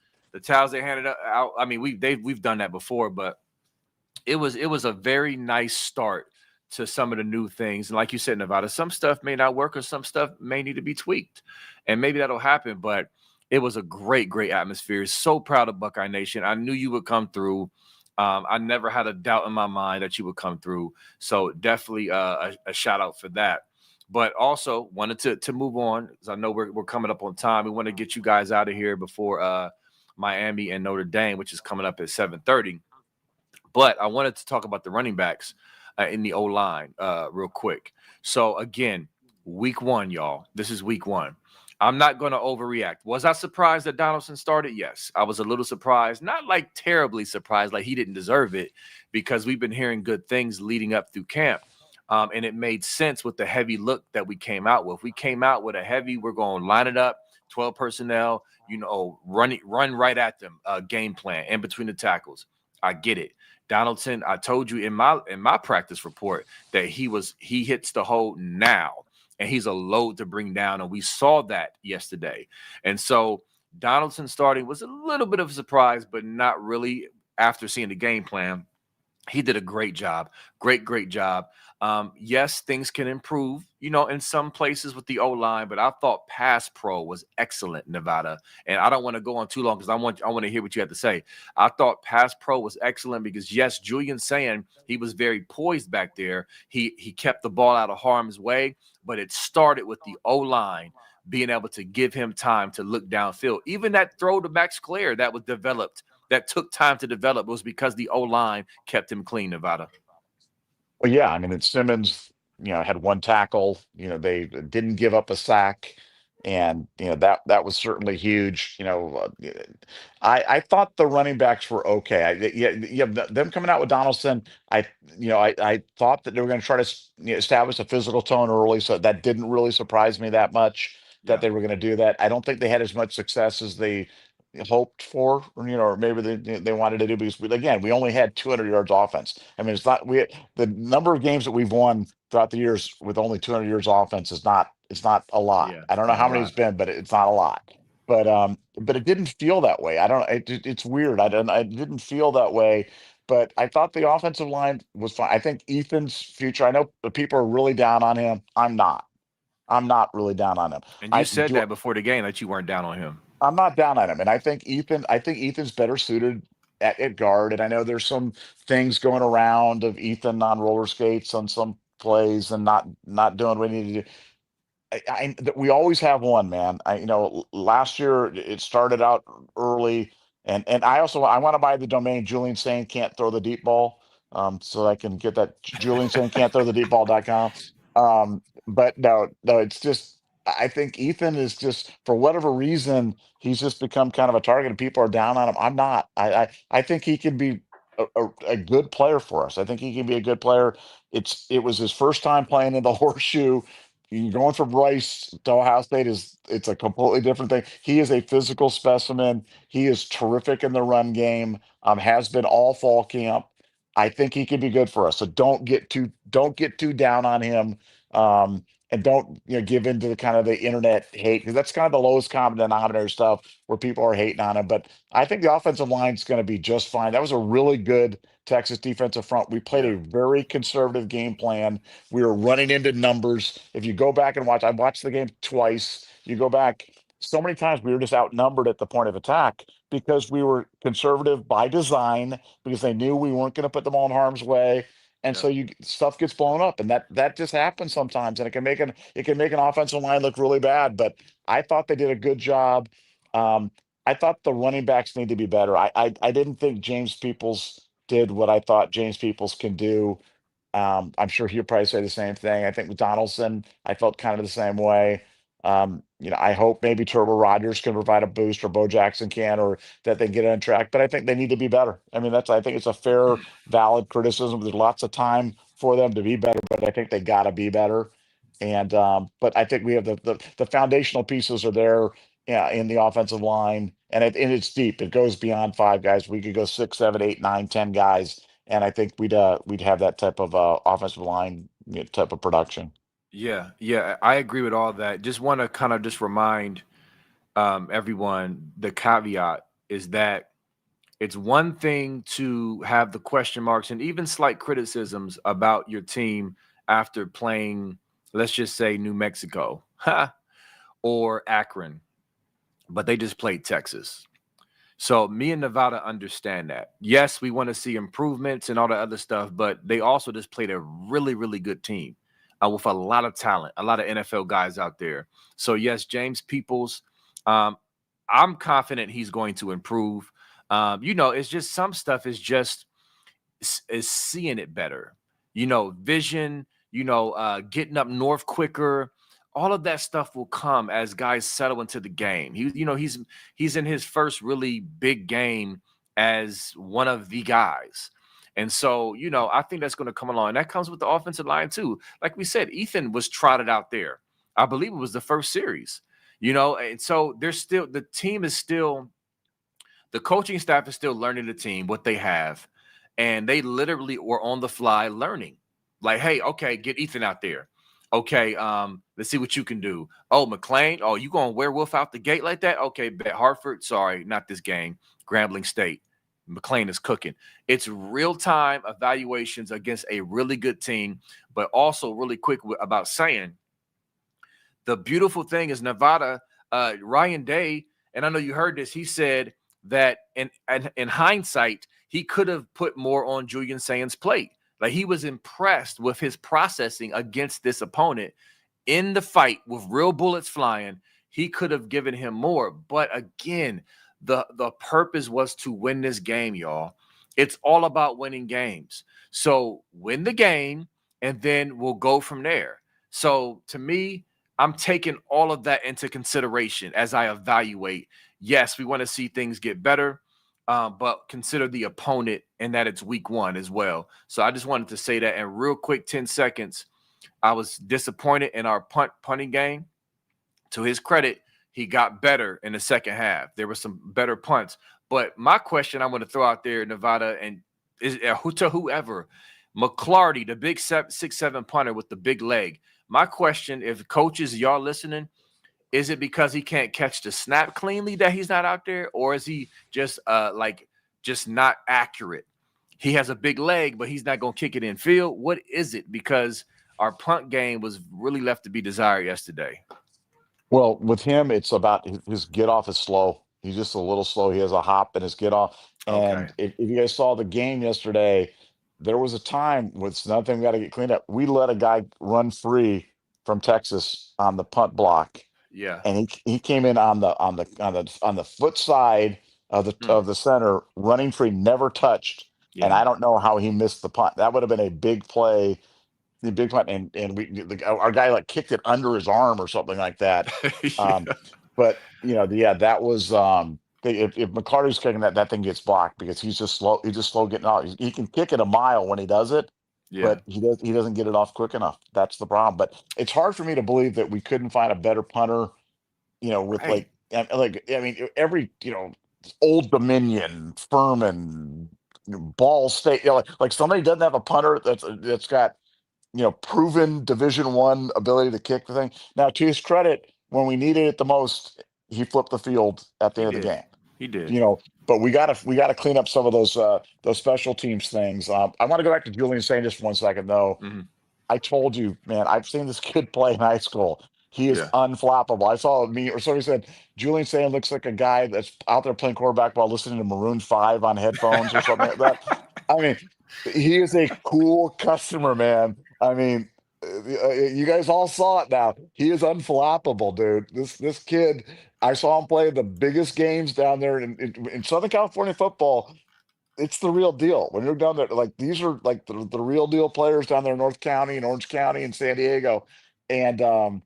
they handed out. I mean, we've done that before, but it was a very nice start to some of the new things. And like you said, Nevada, some stuff may not work or some stuff may need to be tweaked. And maybe that'll happen. But it was a great atmosphere. So proud of Buckeye Nation. I knew you would come through. I never had a doubt in my mind that you would come through. So definitely a shout out for that. But also wanted to move on because I know we're coming up on time. We want to get you guys out of here before Miami and Notre Dame, which is coming up at 7:30. But I wanted to talk about the running backs in the O line real quick. So again, week one, y'all. This is week one. I'm not going to overreact. Was I surprised that Donaldson started? Yes, I was a little surprised. Not like terribly surprised, like he didn't deserve it, because we've been hearing good things leading up through camp. And it made sense with the heavy look that we came out with. We came out with a heavy, we're going to line it up, 12 personnel, run right at them, game plan in between the tackles. I get it. Donaldson, I told you in my practice report that he hits the hole now, and he's a load to bring down, and we saw that yesterday. And so Donaldson starting was a little bit of a surprise, but not really after seeing the game plan. He did a great job. Great job. Yes, things can improve, in some places with the O-line, but I thought pass pro was excellent, Nevada. And I don't want to go on too long because I want to hear what you have to say. I thought pass pro was excellent because yes, Julian's saying he was very poised back there. He kept the ball out of harm's way, but it started with the O-line being able to give him time to look downfield. Even that throw to Max Clare that was developed, that took time to develop, was because the O-line kept him clean, Nevada. Well, yeah, I mean, it's Simmons, had one tackle, they didn't give up a sack. And that was certainly huge. I thought the running backs were okay. Yeah, them coming out with Donaldson. I thought that they were going to try to establish a physical tone early, so that didn't really surprise me that much that Yeah. they were going to do that. I don't think they had as much success as they hoped for, or maybe they wanted to do, because again, we only had 200 yards offense. I mean, it's not the number of games that we've won throughout the years with only 200 yards offense is not, it's not a lot. Yeah. I don't know Not how a many it's lot. been, but it's not a lot. But it didn't feel that way. I don't. It's weird. I didn't feel that way. But I thought the offensive line was fine. I think Ethan's future. I know the people are really down on him. I'm not. I'm not really down on him. And you I said do. that before the game that you weren't down on him. I'm not down on him, and I think Ethan's better suited at guard. And I know there's some things going around of Ethan on roller skates on some plays and not doing what he needed to do. We always have one, man. Last year it started out early, and I want to buy the domain Julian saying can't throw the deep ball, so I can get that Julian saying can't throw the deep ball.com. But no, it's just I think Ethan is just, for whatever reason, he's just become kind of a target, and people are down on him. I'm not. I think he can be a good player for us. I think he can be a good player. It was his first time playing in the horseshoe. Going from Rice to Ohio State it's a completely different thing. He is a physical specimen. He is terrific in the run game. Has been all fall camp. I think he can be good for us. So don't get too down on him. And don't give into the kind of the internet hate, because that's kind of the lowest common denominator stuff where people are hating on him. But I think the offensive line is going to be just fine. That was a really good Texas defensive front. We played Yeah. a very conservative game plan. We were running into numbers. If you go back and watch, I watched the game twice. You go back so many times, we were just outnumbered at the point of attack because we were conservative by design, because they knew we weren't going to put them all in harm's way. And Yeah. so stuff gets blown up, and that just happens sometimes, and it can make an offensive line look really bad. But I thought they did a good job. Um, I thought the running backs need to be better. I didn't think James Peoples did what I thought James Peoples can do. I'm sure he'll probably say the same thing. I think with Donaldson, I felt kind of the same way. I hope maybe Turbo Rogers can provide a boost, or Bo Jackson can, or that they get on track. But I think they need to be better. I mean, I think it's a fair, valid criticism. There's lots of time for them to be better, but I think they got to be better. But I think we have the foundational pieces are there, yeah, in the offensive line, and it's deep. It goes beyond five guys. We could go 6, 7, 8, 9, 10 guys, and I think we'd have that type of offensive line, type of production. Yeah. Yeah. I agree with all that. Just want to kind of just remind everyone, the caveat is that it's one thing to have the question marks and even slight criticisms about your team after playing, let's just say, New Mexico or Akron, but they just played Texas. So me and Nevada understand that. Yes, we want to see improvements and all the other stuff, but they also just played a really, really good team with a lot of talent, a lot of NFL guys out there. So yes, James Peoples, um, I'm confident he's going to improve. It's just some stuff is seeing it better. Vision. Getting up north quicker. All of that stuff will come as guys settle into the game. He's in his first really big game as one of the guys. And so, I think that's going to come along. And that comes with the offensive line too. Like we said, Ethan was trotted out there. I believe it was the first series. And so the team is still, the coaching staff is still learning the team, what they have. And they literally were on the fly learning. Like, hey, okay, get Ethan out there. Okay, let's see what you can do. Oh, McLean, oh, you going werewolf out the gate like that? Okay, bet Hartford, sorry, not this game. Grambling State. McLean is cooking. It's real time evaluations against a really good team, but also really quick about saying the beautiful thing is Nevada, Ryan Day, and I know you heard this, he said that in hindsight, he could have put more on Julian Saint's plate. Like he was impressed with his processing against this opponent in the fight with real bullets flying. He could have given him more. But again, the purpose was to win this game, y'all. It's all about winning games. So win the game, and then we'll go from there. So to me, I'm taking all of that into consideration as I evaluate. Yes, we want to see things get better, but consider the opponent and that it's week one as well. So I just wanted to say that. And real quick, 10 seconds, I was disappointed in our punting game. To his credit, he got better in the second half. There were some better punts. But my question I'm going to throw out there, Nevada, and is to whoever, McClarty, the big 6'7" punter with the big leg. My question, if coaches, y'all listening, is it because he can't catch the snap cleanly that he's not out there, or is he just just not accurate? He has a big leg, but he's not going to kick it in field. What is it? Because our punt game was really left to be desired yesterday. Well, with him, it's about his get off is slow. He's just a little slow. He has a hop in his get off. Okay. And if you guys saw the game yesterday, there was a time with nothing we got to get cleaned up. We let a guy run free from Texas on the punt block, Yeah. and he came in on the foot side of the center, running free, never touched. And Yeah. I don't know how he missed the punt. That would have been a big play, the big punt, and our guy like kicked it under his arm or something like that. Um, Yeah. but yeah, that was if McCarty's kicking that thing gets blocked because he's just slow. He's just slow getting off. He can kick it a mile when he does it, Yeah. but he doesn't get it off quick enough. That's the problem. But it's hard for me to believe that we couldn't find a better punter. With Right. I mean every Old Dominion, Furman, Ball State, like somebody doesn't have a punter that's got proven Division I ability to kick the thing. Now, to his credit, when we needed it the most, he flipped the field at the He end of the did. game. He did. But we gotta clean up some of those special teams things. I want to go back to Julian saying just for 1 second though. Mm-hmm. I told you, man, I've seen this kid play in high school. He is Yeah. unflappable. I saw me or somebody said Julian Sand looks like a guy that's out there playing quarterback while listening to Maroon 5 on headphones or something like that. I mean, he is a cool customer, man. I mean, you guys all saw it now. He is unflappable, dude. This kid, I saw him play the biggest games down there in Southern California football. It's the real deal. When you're down there, like these are like the real deal players down there in North County and Orange County and San Diego. And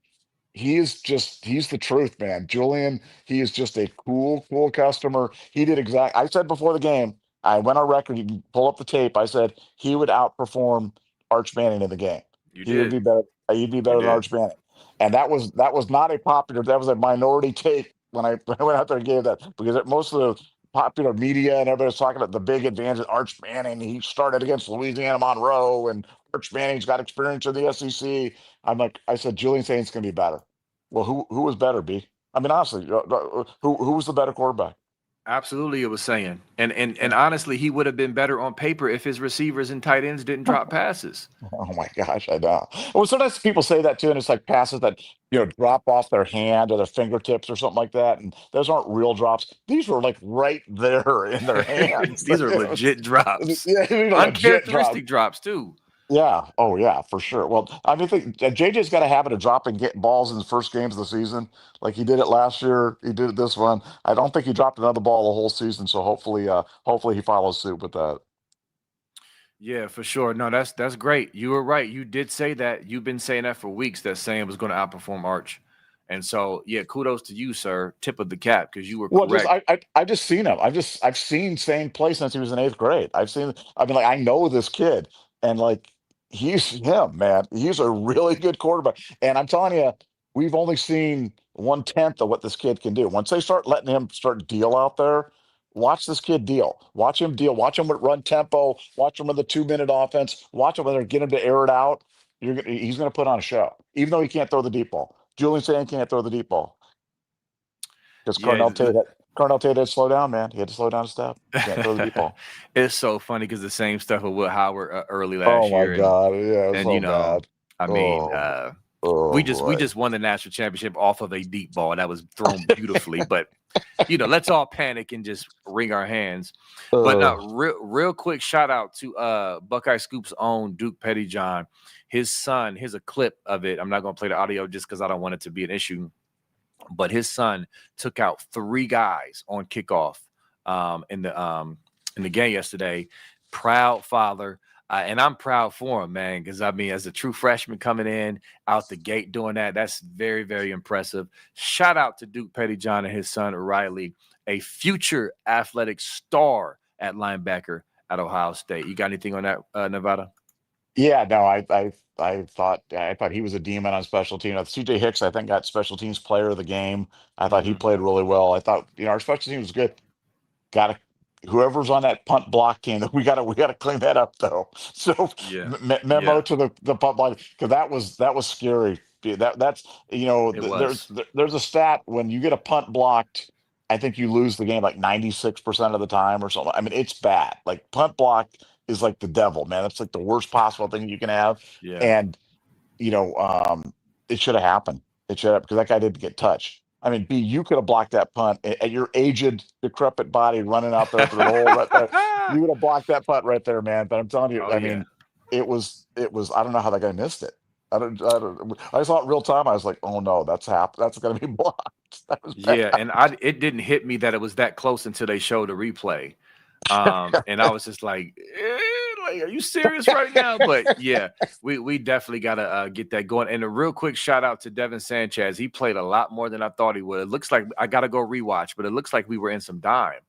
he's the truth, man. Julian, he is just a cool customer. He did I said before the game, I went on record, you can pull up the tape. I said he would outperform Arch Manning in the game. You He would did. be better, he'd be You better than did. Arch Manning. And that was not that was a minority take when I went out there and gave that, because most of the popular media and everybody's talking about the big advantage of Arch Manning. He started against Louisiana Monroe, and Arch Manning's got experience in the SEC. I said Julian Saint's going to be better. Well, who was better, B? I mean, honestly, who was the better quarterback? Absolutely, it was saying. And honestly, he would have been better on paper if his receivers and tight ends didn't drop passes. Oh my gosh, I know. Well, sometimes people say that too, and it's like passes that drop off their hand or their fingertips or something like that, and those aren't real drops. These were like right there in their hands. These are legit drops. Yeah, these are legit drops. Uncharacteristic drops, too. Yeah. Oh, yeah, for sure. Well, I mean, JJ's got a habit of dropping get balls in the first games of the season, like he did it last year. He did it this one. I don't think he dropped another ball the whole season. So hopefully he follows suit with that. Yeah, for sure. No, that's great. You were right. You did say that. You've been saying that for weeks, that Sam was going to outperform Arch. And so, yeah, kudos to you, sir. Tip of the cap, because you were Well, just correct. I just seen him. I've seen Sane play since he was in eighth grade. I mean, like I know this kid, and like he's him, man. He's a really good quarterback. And I'm telling you, we've only seen 1/10 of what this kid can do. Once they start letting him start deal out there, watch this kid deal. Watch him deal. Watch him with run tempo. Watch him with the 2-minute offense. Watch him whether get him to air it out. He's gonna put on a show, even though he can't throw the deep ball. Julian Sane can't throw the deep ball because Yeah, Carnell Tate. Darnell Tate had to slow down, man. He had to slow down a step. Can't throw the deep ball. It's so funny because the same stuff with Will Howard early Oh last my year, and God. Yeah, it's and so bad. I mean, Oh, oh we boy. just won the national championship off of a deep ball that was thrown beautifully, but let's all panic and just wring our hands. But now, Oh, real quick shout out to Buckeye Scoop's own Duke Pettyjohn. His son, here's a clip of it. I'm not gonna play the audio just because I don't want it to be an issue. But his son took out 3 guys on kickoff in the game yesterday. Proud father. And I'm proud for him, man, because I mean, as a true freshman coming in out the gate doing that, that's very, very impressive. Shout out to Duke Pettyjohn and his son, Riley, a future athletic star at linebacker at Ohio State. You got anything on that, Nevada? yeah, no, I thought he was a demon on special teams. CJ Hicks, I think, got special teams player of the game. I thought he Mm-hmm. played really well. I thought, our special team was good. Got to Whoever's on that punt block team, we gotta clean that up though. So Yeah. memo Yeah, to the punt block, because that was scary. That's it was. there's a stat when you get a punt blocked, I think you lose the game like 96% of the time or something. I mean, it's bad. Like punt block is like the devil, man. That's like the worst possible thing you can have. Yeah. And you know, it should have happened. It should have, because that guy didn't get touched. I mean, B, you could have blocked that punt at your aged, decrepit body running out there through the hole right there. You would have blocked that punt right there, man. But I'm telling you, Oh I yeah. mean, it was. I don't know how that guy missed it. I saw it in real time. I was like, oh no, that's going to be blocked. That was bad. Yeah, and it didn't hit me that it was that close until they showed the replay. And I was just like, like, are you serious right now? But yeah, we definitely gotta get that going. And a real quick shout out to Devin Sanchez. He played a lot more than I thought he would. It looks like I gotta go rewatch, but it looks like we were in some dime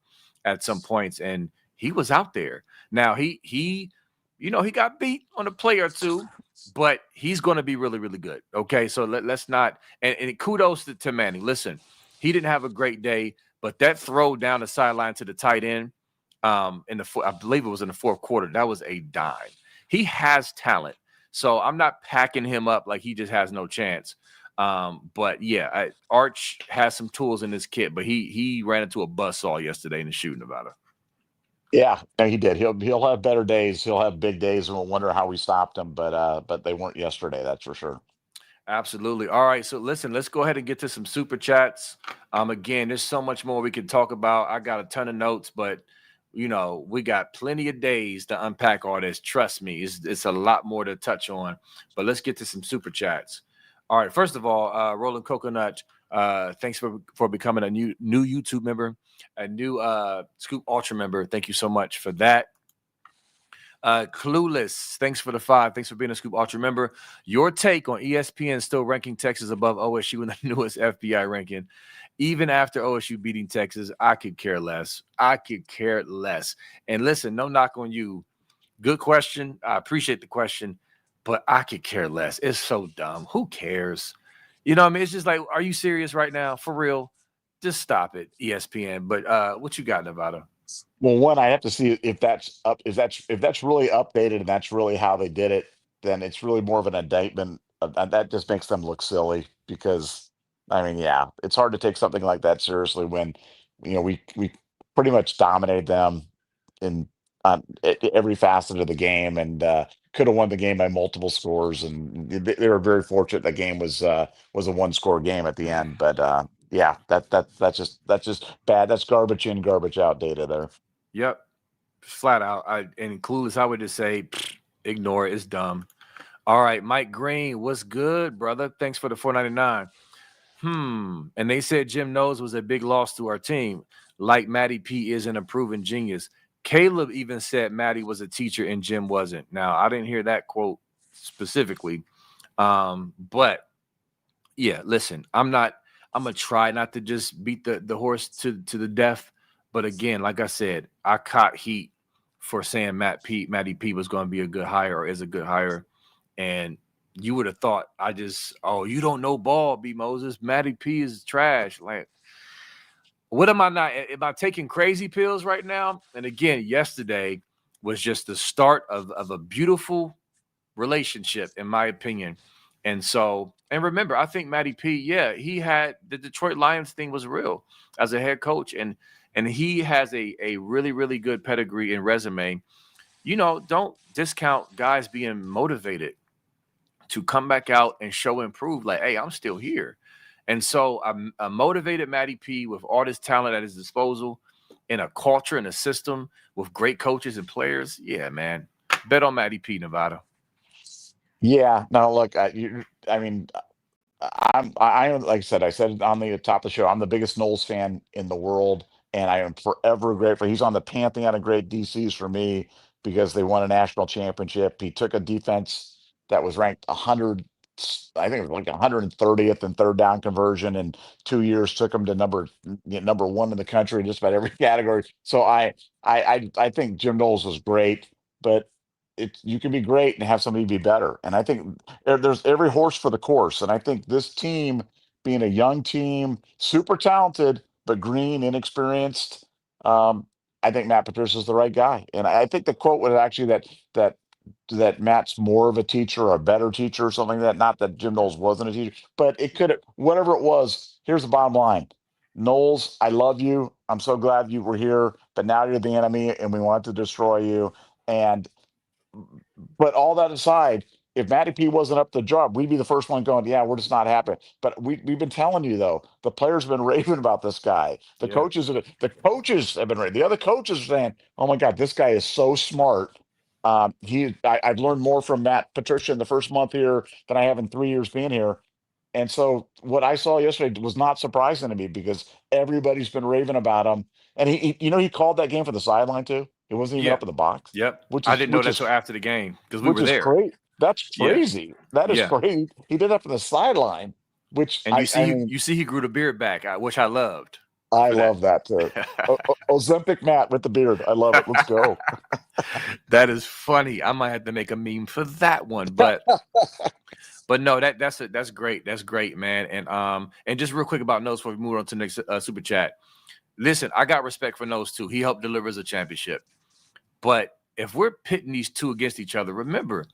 at some points, and he was out there. Now he got beat on a play or two, but he's going to be really, really good. Okay, so let's not and kudos to Manning. Listen, he didn't have a great day, but that throw down the sideline to the tight end I believe it was in the fourth quarter, that was a dime. He has talent, so I'm not packing him up like he just has no chance. But yeah, Arch has some tools in his kit, but he ran into a buzzsaw yesterday in the shooting about it. Yeah, no, he did. He'll have better days. He'll have big days, and we'll wonder how we stopped him. But they weren't yesterday. That's for sure. Absolutely. All right. So listen, let's go ahead and get to some super chats. Again, there's so much more we can talk about. I got a ton of notes, but we got plenty of days to unpack all this. Trust me, it's a lot more to touch on. But let's get to some super chats. All right. First of all, Roland Coconut, thanks for becoming a new YouTube member, a new Scoop Ultra member. Thank you so much for that. Clueless, thanks for the 5. Thanks for being a Scoop Ultra member. Your take on ESPN still ranking Texas above OSU in the newest FBI ranking, even after OSU beating Texas. I could care less. And listen, no knock on you. Good question. I appreciate the question, but I could care less. It's so dumb. Who cares? You know what I mean? It's just like, are you serious right now? For real? Just stop it, ESPN. But what you got, Nevada? Well, one, I have to see if that's up, if that's really updated and that's really how they did it, then it's really more of an indictment. That just makes them look silly because, I mean, yeah, it's hard to take something like that seriously when, we pretty much dominated them in every facet of the game, and could have won the game by multiple scores, and they were very fortunate that game was a one-score game at the end. But yeah, that's just bad. That's garbage in, garbage out data there. Yep. Flat out. And Clueless, I would just say, ignore it. It's dumb. All right, Mike Green, what's good, brother? Thanks for the 4.99. And they said Jim Knowles was a big loss to our team, like Matty P isn't a proven genius. Caleb even said Matty was a teacher and Jim wasn't. Now, I didn't hear that quote specifically. But yeah, listen, I'm gonna try not to just beat the horse to the death. But again, like I said, I caught heat for saying Matty P was going to be a good hire or is a good hire. And you would have thought you don't know ball, B Moses. Matty P is trash. Like, what am I not? Am I taking crazy pills right now? And again, yesterday was just the start of a beautiful relationship, in my opinion. And so, and remember, I think Matty P, yeah, he had the Detroit Lions thing was real as a head coach, and he has a really, really good pedigree and resume. Don't discount guys being motivated to come back out and show and prove, like, hey, I'm still here. And so a motivated Matty P with all this talent at his disposal in a culture and a system with great coaches and players. Yeah, man. Bet on Matty P, Nevada. Yeah, no, look, I mean, I am, like I said it on the top of the show. I'm the biggest Knowles fan in the world, and I am forever grateful. He's on the pantheon of great DCs for me because they won a national championship. He took a defense that was ranked 100, I think it was like 130th in third down conversion, and 2 years took him to number one in the country in just about every category. So I think Jim Knowles was great, but you can be great and have somebody be better. And I think there's every horse for the course. And I think this team, being a young team, super talented, but green, inexperienced, I think Matt Patricia is the right guy. And I think the quote was actually that that Matt's more of a teacher or a better teacher or something like that. Not that Jim Knowles wasn't a teacher, but it could have, whatever it was. Here's the bottom line. Knowles, I love you. I'm so glad you were here, but now you're the enemy and we want to destroy you. And but all that aside, if Matty P wasn't up to the job, we'd be the first one going, yeah, we're just not happy. But we've been telling you though, the players have been raving about this guy. Yeah. The coaches have been raving. The other coaches are saying, oh my God, this guy is so smart. I've learned more from Matt Patricia in the first month here than I have in 3 years being here. And so what I saw yesterday was not surprising to me because everybody's been raving about him. And he called that game from the sideline too. It wasn't even Yeah. up in the box, Yep. which I is didn't know that until after the game because we which were is there. great. That's Yeah. crazy. That is Yeah. crazy. He did that from the sideline, which And you I see, mean, you see, he grew the beard back, which I loved I for that. love that too. Ozempic Matt with the beard. I love it. Let's go. That is funny. I might have to make a meme for that one, but no, that's great. That's great, man. And just real quick about Nose before we move on to the next super chat. Listen, I got respect for Nose too. He helped deliver us a championship. But if we're pitting these two against each other, remember,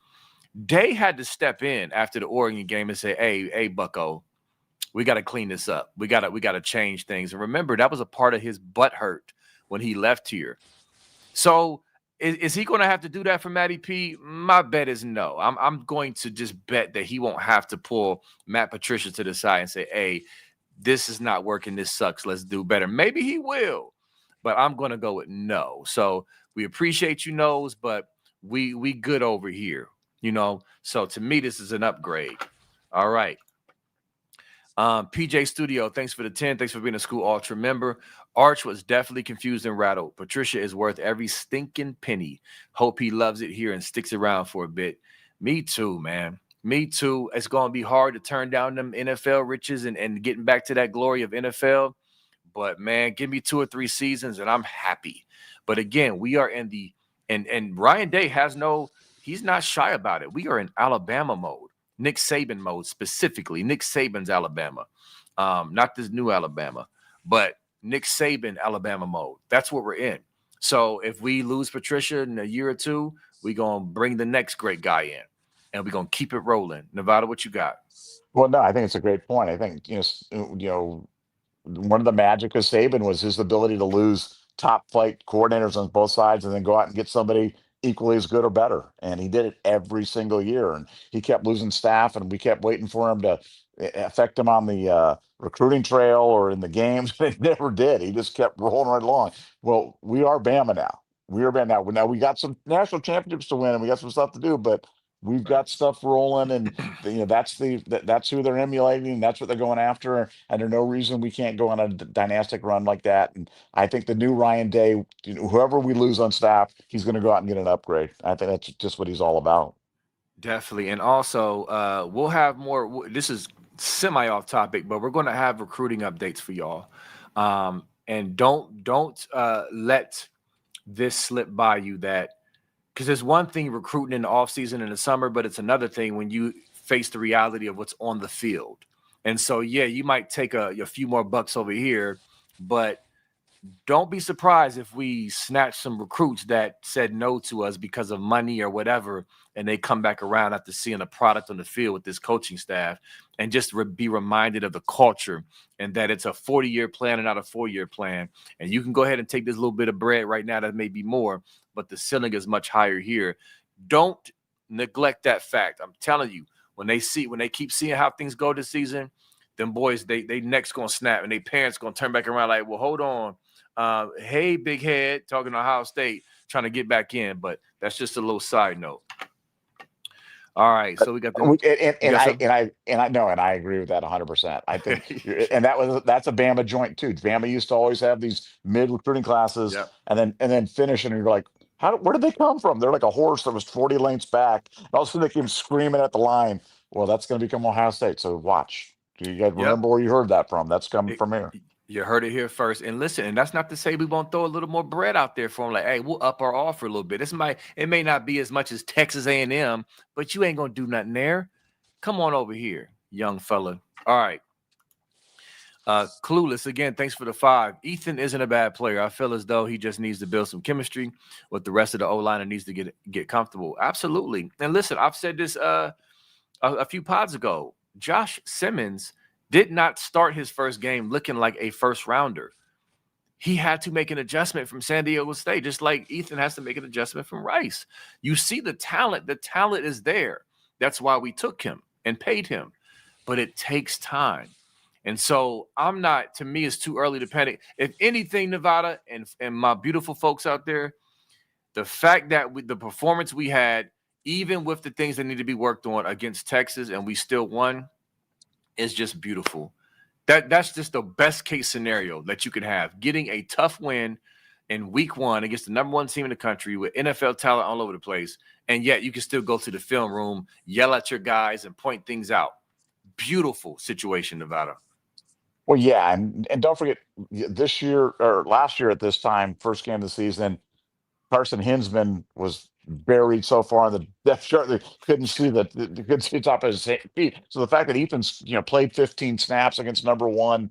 Day had to step in after the Oregon game and say, hey, Bucko, we got to clean this up. We got to change things. And remember, that was a part of his butt hurt when he left here. So is he going to have to do that for Matty P? My bet is no. I'm going to just bet that he won't have to pull Matt Patricia to the side and say, hey, this is not working. This sucks. Let's do better. Maybe he will, but I'm going to go with no. So we appreciate you, Nose, but we good over here, So to me, this is an upgrade. All right. PJ Studio, thanks for the 10. Thanks for being a School Ultra member. Arch was definitely confused and rattled. Patricia is worth every stinking penny. Hope he loves it here and sticks around for a bit. Me too, man. Me too. It's going to be hard to turn down them NFL riches and getting back to that glory of NFL. But, man, give me 2 or 3 seasons and I'm happy. But, again, we are in the – and Ryan Day he's not shy about it. We are in Alabama mode. Nick Saban mode specifically. Nick Saban's Alabama. Not this new Alabama, but Nick Saban Alabama mode. That's what we're in. So if we lose Patricia in a year or two, we're going to bring the next great guy in, and we're going to keep it rolling. Nevada, what you got? Well, no, I think it's a great point. I think, one of the magic of Saban was his ability to lose top flight coordinators on both sides and then go out and get somebody equally as good or better. And he did it every single year. And he kept losing staff, and we kept waiting for him to affect him on the recruiting trail or in the games. But he never did. He just kept rolling right along. Well, we are Bama now. We are Bama now. Now we got some national championships to win, and we got some stuff to do, but we've got stuff rolling, and that's who they're emulating, and that's what they're going after, and there's no reason we can't go on a dynastic run like that. And I think the new Ryan Day, whoever we lose on staff, he's going to go out and get an upgrade. I think that's just what he's all about. Definitely. And also, we'll have more. This is semi off topic, but we're going to have recruiting updates for y'all. And don't let this slip by you, that because there's one thing recruiting in the offseason in the summer, but it's another thing when you face the reality of what's on the field. And so, yeah, you might take a few more bucks over here, but don't be surprised if we snatch some recruits that said no to us because of money or whatever, and they come back around after seeing a product on the field with this coaching staff, and just be reminded of the culture and that it's a 40-year plan and not a 4-year plan. And you can go ahead and take this little bit of bread right now that may be more, but the ceiling is much higher here. Don't neglect that fact. I'm telling you, when they keep seeing how things go this season, them boys, they next gonna snap, and they parents gonna turn back around like, well, hold on. Hey, big head, talking to Ohio State, trying to get back in, but that's just a little side note. All right, so we got the and I agree with that 100%. I think, and that's a Bama joint too. Bama used to always have these mid recruiting classes, Yep. and then finish, and you're like, where did they come from? They're like a horse that was 40 lengths back, and all of a sudden they came screaming at the line. Well, that's going to become Ohio State. So watch. You guys Yep. remember where you heard that from? That's coming from here. You heard it here first. And listen, and that's not to say we won't throw a little more bread out there for them. Like, hey, we'll up our offer a little bit. It may not be as much as Texas A&M, but you ain't gonna do nothing there. Come on over here, young fella. All right. Clueless again. Thanks for the 5. Ethan isn't a bad player. I feel as though he just needs to build some chemistry with the rest of the O-line and needs to get comfortable. Absolutely. And listen, I've said this a few pods ago. Josh Simmons did not start his first game looking like a first rounder. He had to make an adjustment from San Diego State, just like Ethan has to make an adjustment from Rice. You see the talent. The talent is there. That's why we took him and paid him. But it takes time. And so to me, it's too early to panic. If anything, Nevada and my beautiful folks out there, the fact that with the performance we had, even with the things that need to be worked on against Texas, and we still won, is just beautiful. That's just the best case scenario that you could have. Getting a tough win in week 1 against the number 1 team in the country with NFL talent all over the place, and yet you can still go to the film room, yell at your guys, and point things out. Beautiful situation, Nevada. Well, yeah, and don't forget, this year or last year at this time, first game of the season, Carson Hinsman was buried so far on the depth chart they couldn't see the top of his feet. So the fact that Ethan's played 15 snaps against number 1,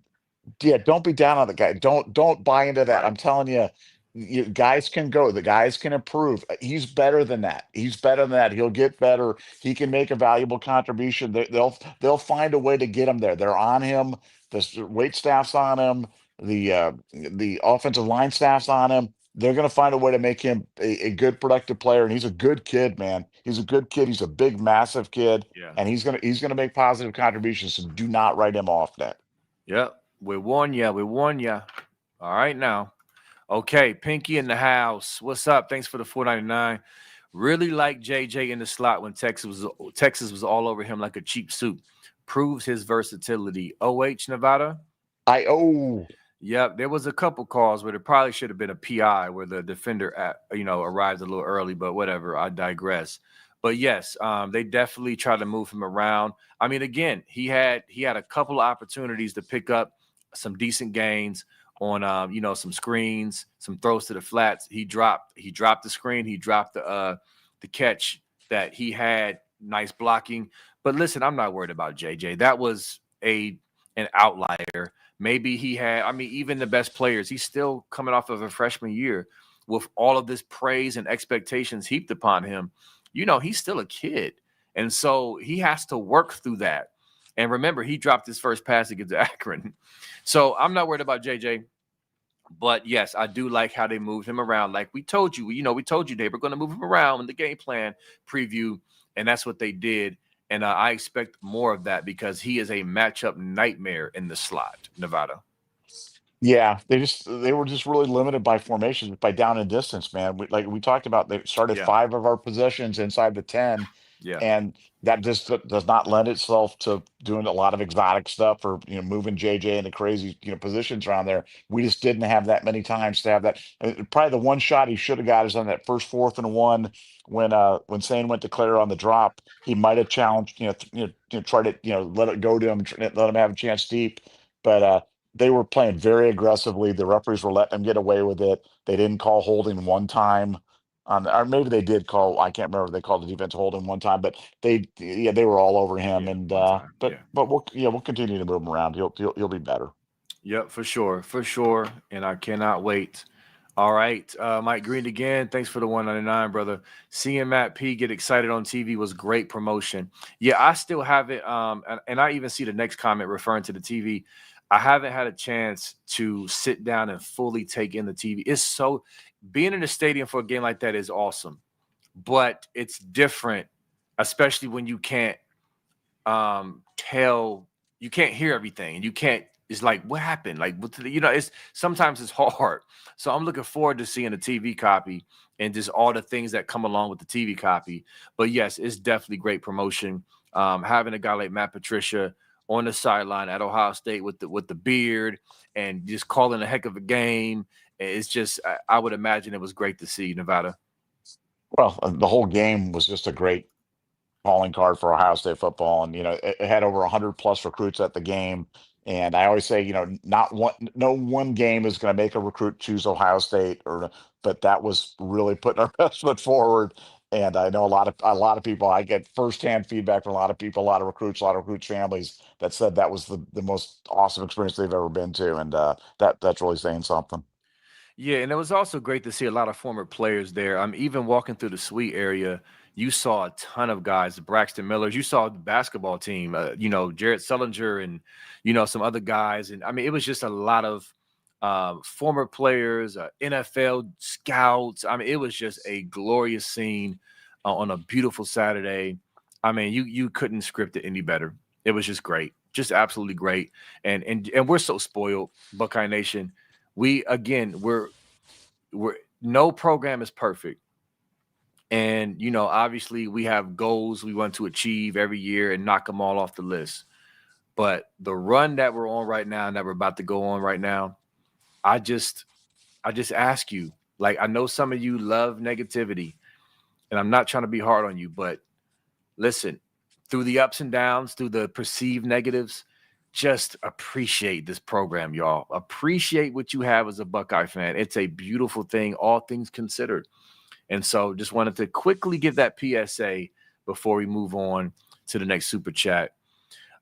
yeah, don't be down on the guy. Don't buy into that. Right. I'm telling you, guys can go. The guys can improve. He's better than that. He's better than that. He'll get better. He can make a valuable contribution. They'll find a way to get him there. They're on him. The weight staff's on him. The offensive line staff's on him. They're going to find a way to make him a good, productive player. And he's a good kid, man. He's a good kid. He's a big, massive kid, Yeah. and he's gonna make positive contributions. So do not write him off, Net. Yep. We warn ya. All right now. Okay, Pinky in the house. What's up? Thanks for the $4.99. Really like JJ in the slot when Texas was all over him like a cheap suit. Proves his versatility. OH Nevada. Yep, there was a couple calls where there probably should have been a PI where the defender arrived a little early, but whatever. I digress. But yes, they definitely tried to move him around. I mean, again, he had a couple of opportunities to pick up some decent gains on some screens, some throws to the flats. He dropped the screen, he dropped the catch that he had nice blocking. But listen, I'm not worried about JJ. That was an outlier. Maybe even the best players, he's still coming off of a freshman year with all of this praise and expectations heaped upon him. He's still a kid. And so he has to work through that. And remember, he dropped his first pass against Akron. So I'm not worried about JJ. But yes, I do like how they moved him around. Like we told you, we told you they were going to move him around in the game plan preview. And that's what they did. And I expect more of that because he is a matchup nightmare in the slot, Nevada. Yeah, they were just really limited by formations, by down and distance, man. We talked about, they started Yeah. 5 of our possessions inside the 10, Yeah. and that just does not lend itself to doing a lot of exotic stuff or moving JJ into crazy positions around there. We just didn't have that many times to have that. Probably the one shot he should have got is on that first 4th and 1 when Sane went to clear on the drop. He might have challenged, tried to let it go to him, let him have a chance deep, but they were playing very aggressively. The referees were letting them get away with it. They didn't call holding one time. Or maybe they did call. I can't remember. They called the defense holding one time, but they were all over him. Yeah, and one time, but we'll continue to move him around. He'll be better. Yep, for sure, and I cannot wait. All right, Mike Green again. Thanks for the 199, brother. Seeing Matt P get excited on TV was great promotion. Yeah, I still have it. And I even see the next comment referring to the TV. I haven't had a chance to sit down and fully take in the TV. It's so being in the stadium for a game like that is awesome, but it's different, especially when you can't tell, you can't hear everything, and you can't, it's like what happened, like it's sometimes it's hard. So I'm looking forward to seeing the TV copy and just all the things that come along with the TV copy. But yes, it's definitely great promotion. Having a guy like Matt Patricia on the sideline at Ohio State with the beard and just calling a heck of a game, it's just I would imagine it was great to see Nevada. Well, the whole game was just a great calling card for Ohio State football, and it had over 100 plus recruits at the game. And I always say, not one, no one game is going to make a recruit choose Ohio State, but that was really putting our best foot forward. And I know a lot of people. I get firsthand feedback from a lot of people, a lot of recruits families that said that was the most awesome experience they've ever been to, and that's really saying something. Yeah, and it was also great to see a lot of former players there. I'm even walking through the suite area. You saw a ton of guys, Braxton Millers. You saw the basketball team, Jared Sullinger and some other guys. And I mean, it was just a lot of former players, NFL scouts. I mean, it was just a glorious scene on a beautiful Saturday. I mean, you couldn't script it any better. It was just great, just absolutely great. And we're so spoiled, Buckeye Nation. We again, we're no program is perfect, and obviously we have goals we want to achieve every year and knock them all off the list. But the run that we're on right now and that we're about to go on right now, i just I just ask you, like, I know some of you love negativity, and I'm not trying to be hard on you, but listen, through the ups and downs, through the perceived negatives, just appreciate this program, y'all. Appreciate what you have as a Buckeye fan. It's a beautiful thing, all things considered. And so just wanted to quickly give that PSA before we move on to the next super chat.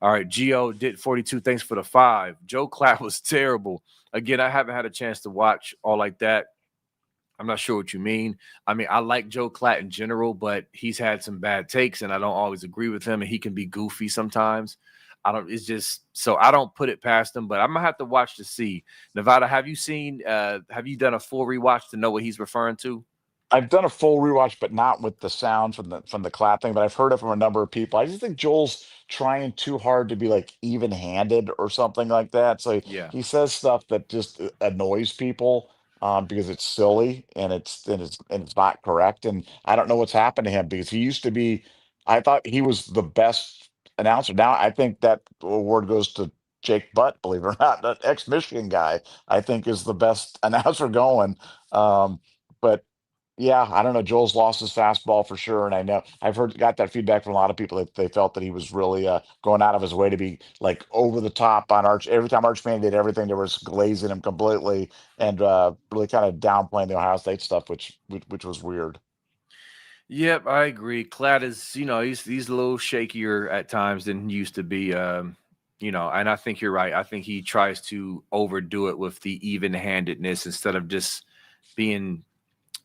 All right, Gio did 42. Thanks for the 5. Joe Clapp was terrible. Again, I haven't had a chance to watch all like that. I'm not sure what you mean. I mean, I like Joe Klatt in general, but he's had some bad takes, and I don't always agree with him, and he can be goofy sometimes. I don't. It's just so I don't put it past him, but I'm gonna have to watch to see. Nevada, have you seen? Have you done a full rewatch to know what he's referring to? I've done a full rewatch, but not with the sound from the clapping. But I've heard it from a number of people. I just think Joel's trying too hard to be like even-handed or something like that. So Yeah. he says stuff that just annoys people, because it's silly and it's not correct. And I don't know what's happened to him because he used to be. I thought he was the best announcer. Now I think that award goes to Jake Butt, believe it or not, that ex-Michigan guy. I think is the best announcer going. But yeah, I don't know. Joel's lost his fastball for sure, and I know got that feedback from a lot of people that they felt that he was really going out of his way to be like over the top on Arch. Every time Archman did everything, there was glazing him completely and really kind of downplaying the Ohio State stuff, which was weird. Yep, I agree. Klatt is, he's a little shakier at times than he used to be. And I think you're right. I think he tries to overdo it with the even-handedness instead of just being,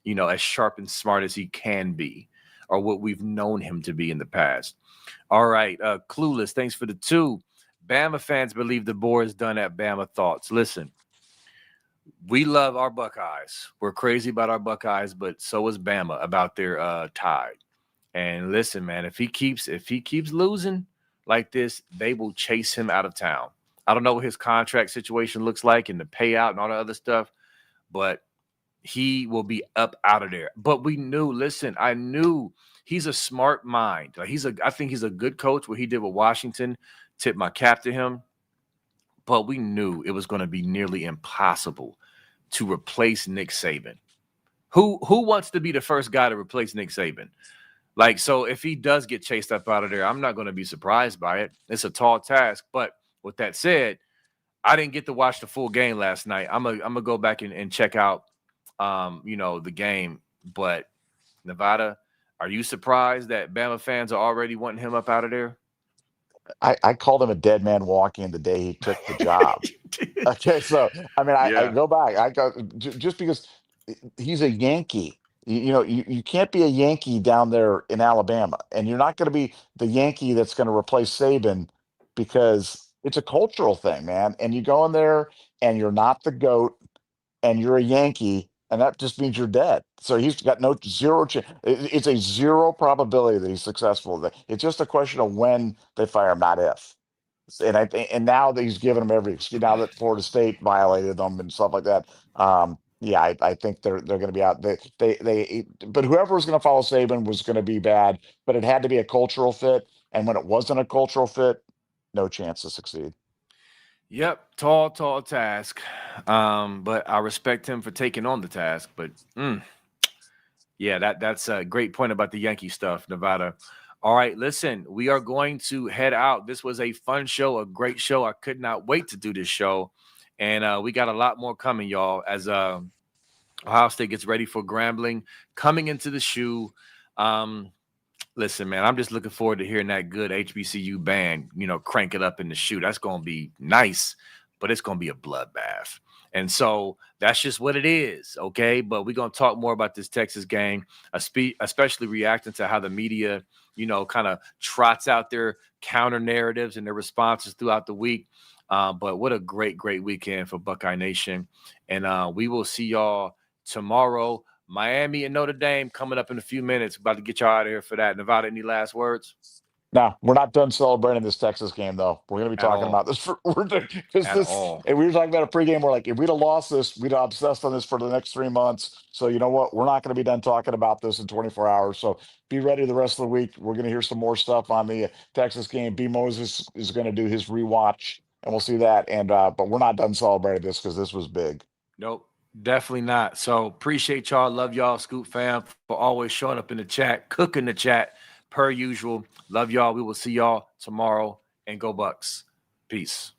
as sharp and smart as he can be, or what we've known him to be in the past. All right, Clueless, thanks for the 2. Bama fans believe the board is done at Bama thoughts. Listen, we love our Buckeyes. We're crazy about our Buckeyes, but so is Bama about their Tide. And listen, man, if he keeps losing like this, they will chase him out of town. I don't know what his contract situation looks like and the payout and all the other stuff, but he will be up out of there. But we knew, listen, I knew he's a smart mind. Like I think he's a good coach. What he did with Washington, tip my cap to him. But we knew it was going to be nearly impossible to replace Nick Saban. Who wants to be the first guy to replace Nick Saban? Like, so if he does get chased up out of there, I'm not going to be surprised by it. It's a tall task. But with that said, I didn't get to watch the full game last night. I'm gonna go back and check out the game. But Nevada, are you surprised that Bama fans are already wanting him up out of there? I called him a dead man walking the day he took the job. Okay, so I mean, I Yeah. go back. I go just because he's a Yankee. You can't be a Yankee down there in Alabama, and you're not going to be the Yankee that's going to replace Saban because it's a cultural thing, man. And you go in there and you're not the GOAT, and you're a Yankee, and that just means you're dead. So he's got no zero chance. It's a zero probability that he's successful. It's just a question of when they fire him, not if. And I think, and now that he's given them every excuse, now that Florida State violated them and stuff like that, yeah, I think they're going to be out. But whoever was going to follow Saban was going to be bad. But it had to be a cultural fit, and when it wasn't a cultural fit, no chance to succeed. Yep, tall task. But I respect him for taking on the task. But yeah, that's a great point about the Yankee stuff, Nevada. All right, listen, we are going to head out. This was a fun show, a great show. I could not wait to do this show, and we got a lot more coming, y'all. As Ohio State gets ready for Grambling, coming into the shoe. Um, Listen, man, I'm just looking forward to hearing that good HBCU band, crank it up in the shoe. That's going to be nice, but it's going to be a bloodbath. And so that's just what it is, okay? But we're going to talk more about this Texas game, especially reacting to how the media, kind of trots out their counter narratives and their responses throughout the week. But what a great weekend for Buckeye Nation. And we will see y'all tomorrow. Miami and Notre Dame coming up in a few minutes. About to get y'all out of here for that. Nevada, any last words? Now we're not done celebrating this Texas game, though. We're going to be At talking about all. this for because At this. all. And we were talking about a pregame. We're like, if we'd have lost this, we'd have obsessed on this for the next 3 months. So you know what? We're not going to be done talking about this in 24 hours. So be ready the rest of the week. We're going to hear some more stuff on the Texas game. B Moses is going to do his rewatch, and we'll see that. And but we're not done celebrating this because this was big. Nope. Definitely not. So appreciate y'all. Love y'all, Scoop fam, for always showing up in the chat, cooking the chat per usual. Love y'all. We will see y'all tomorrow. And go Bucks. Peace.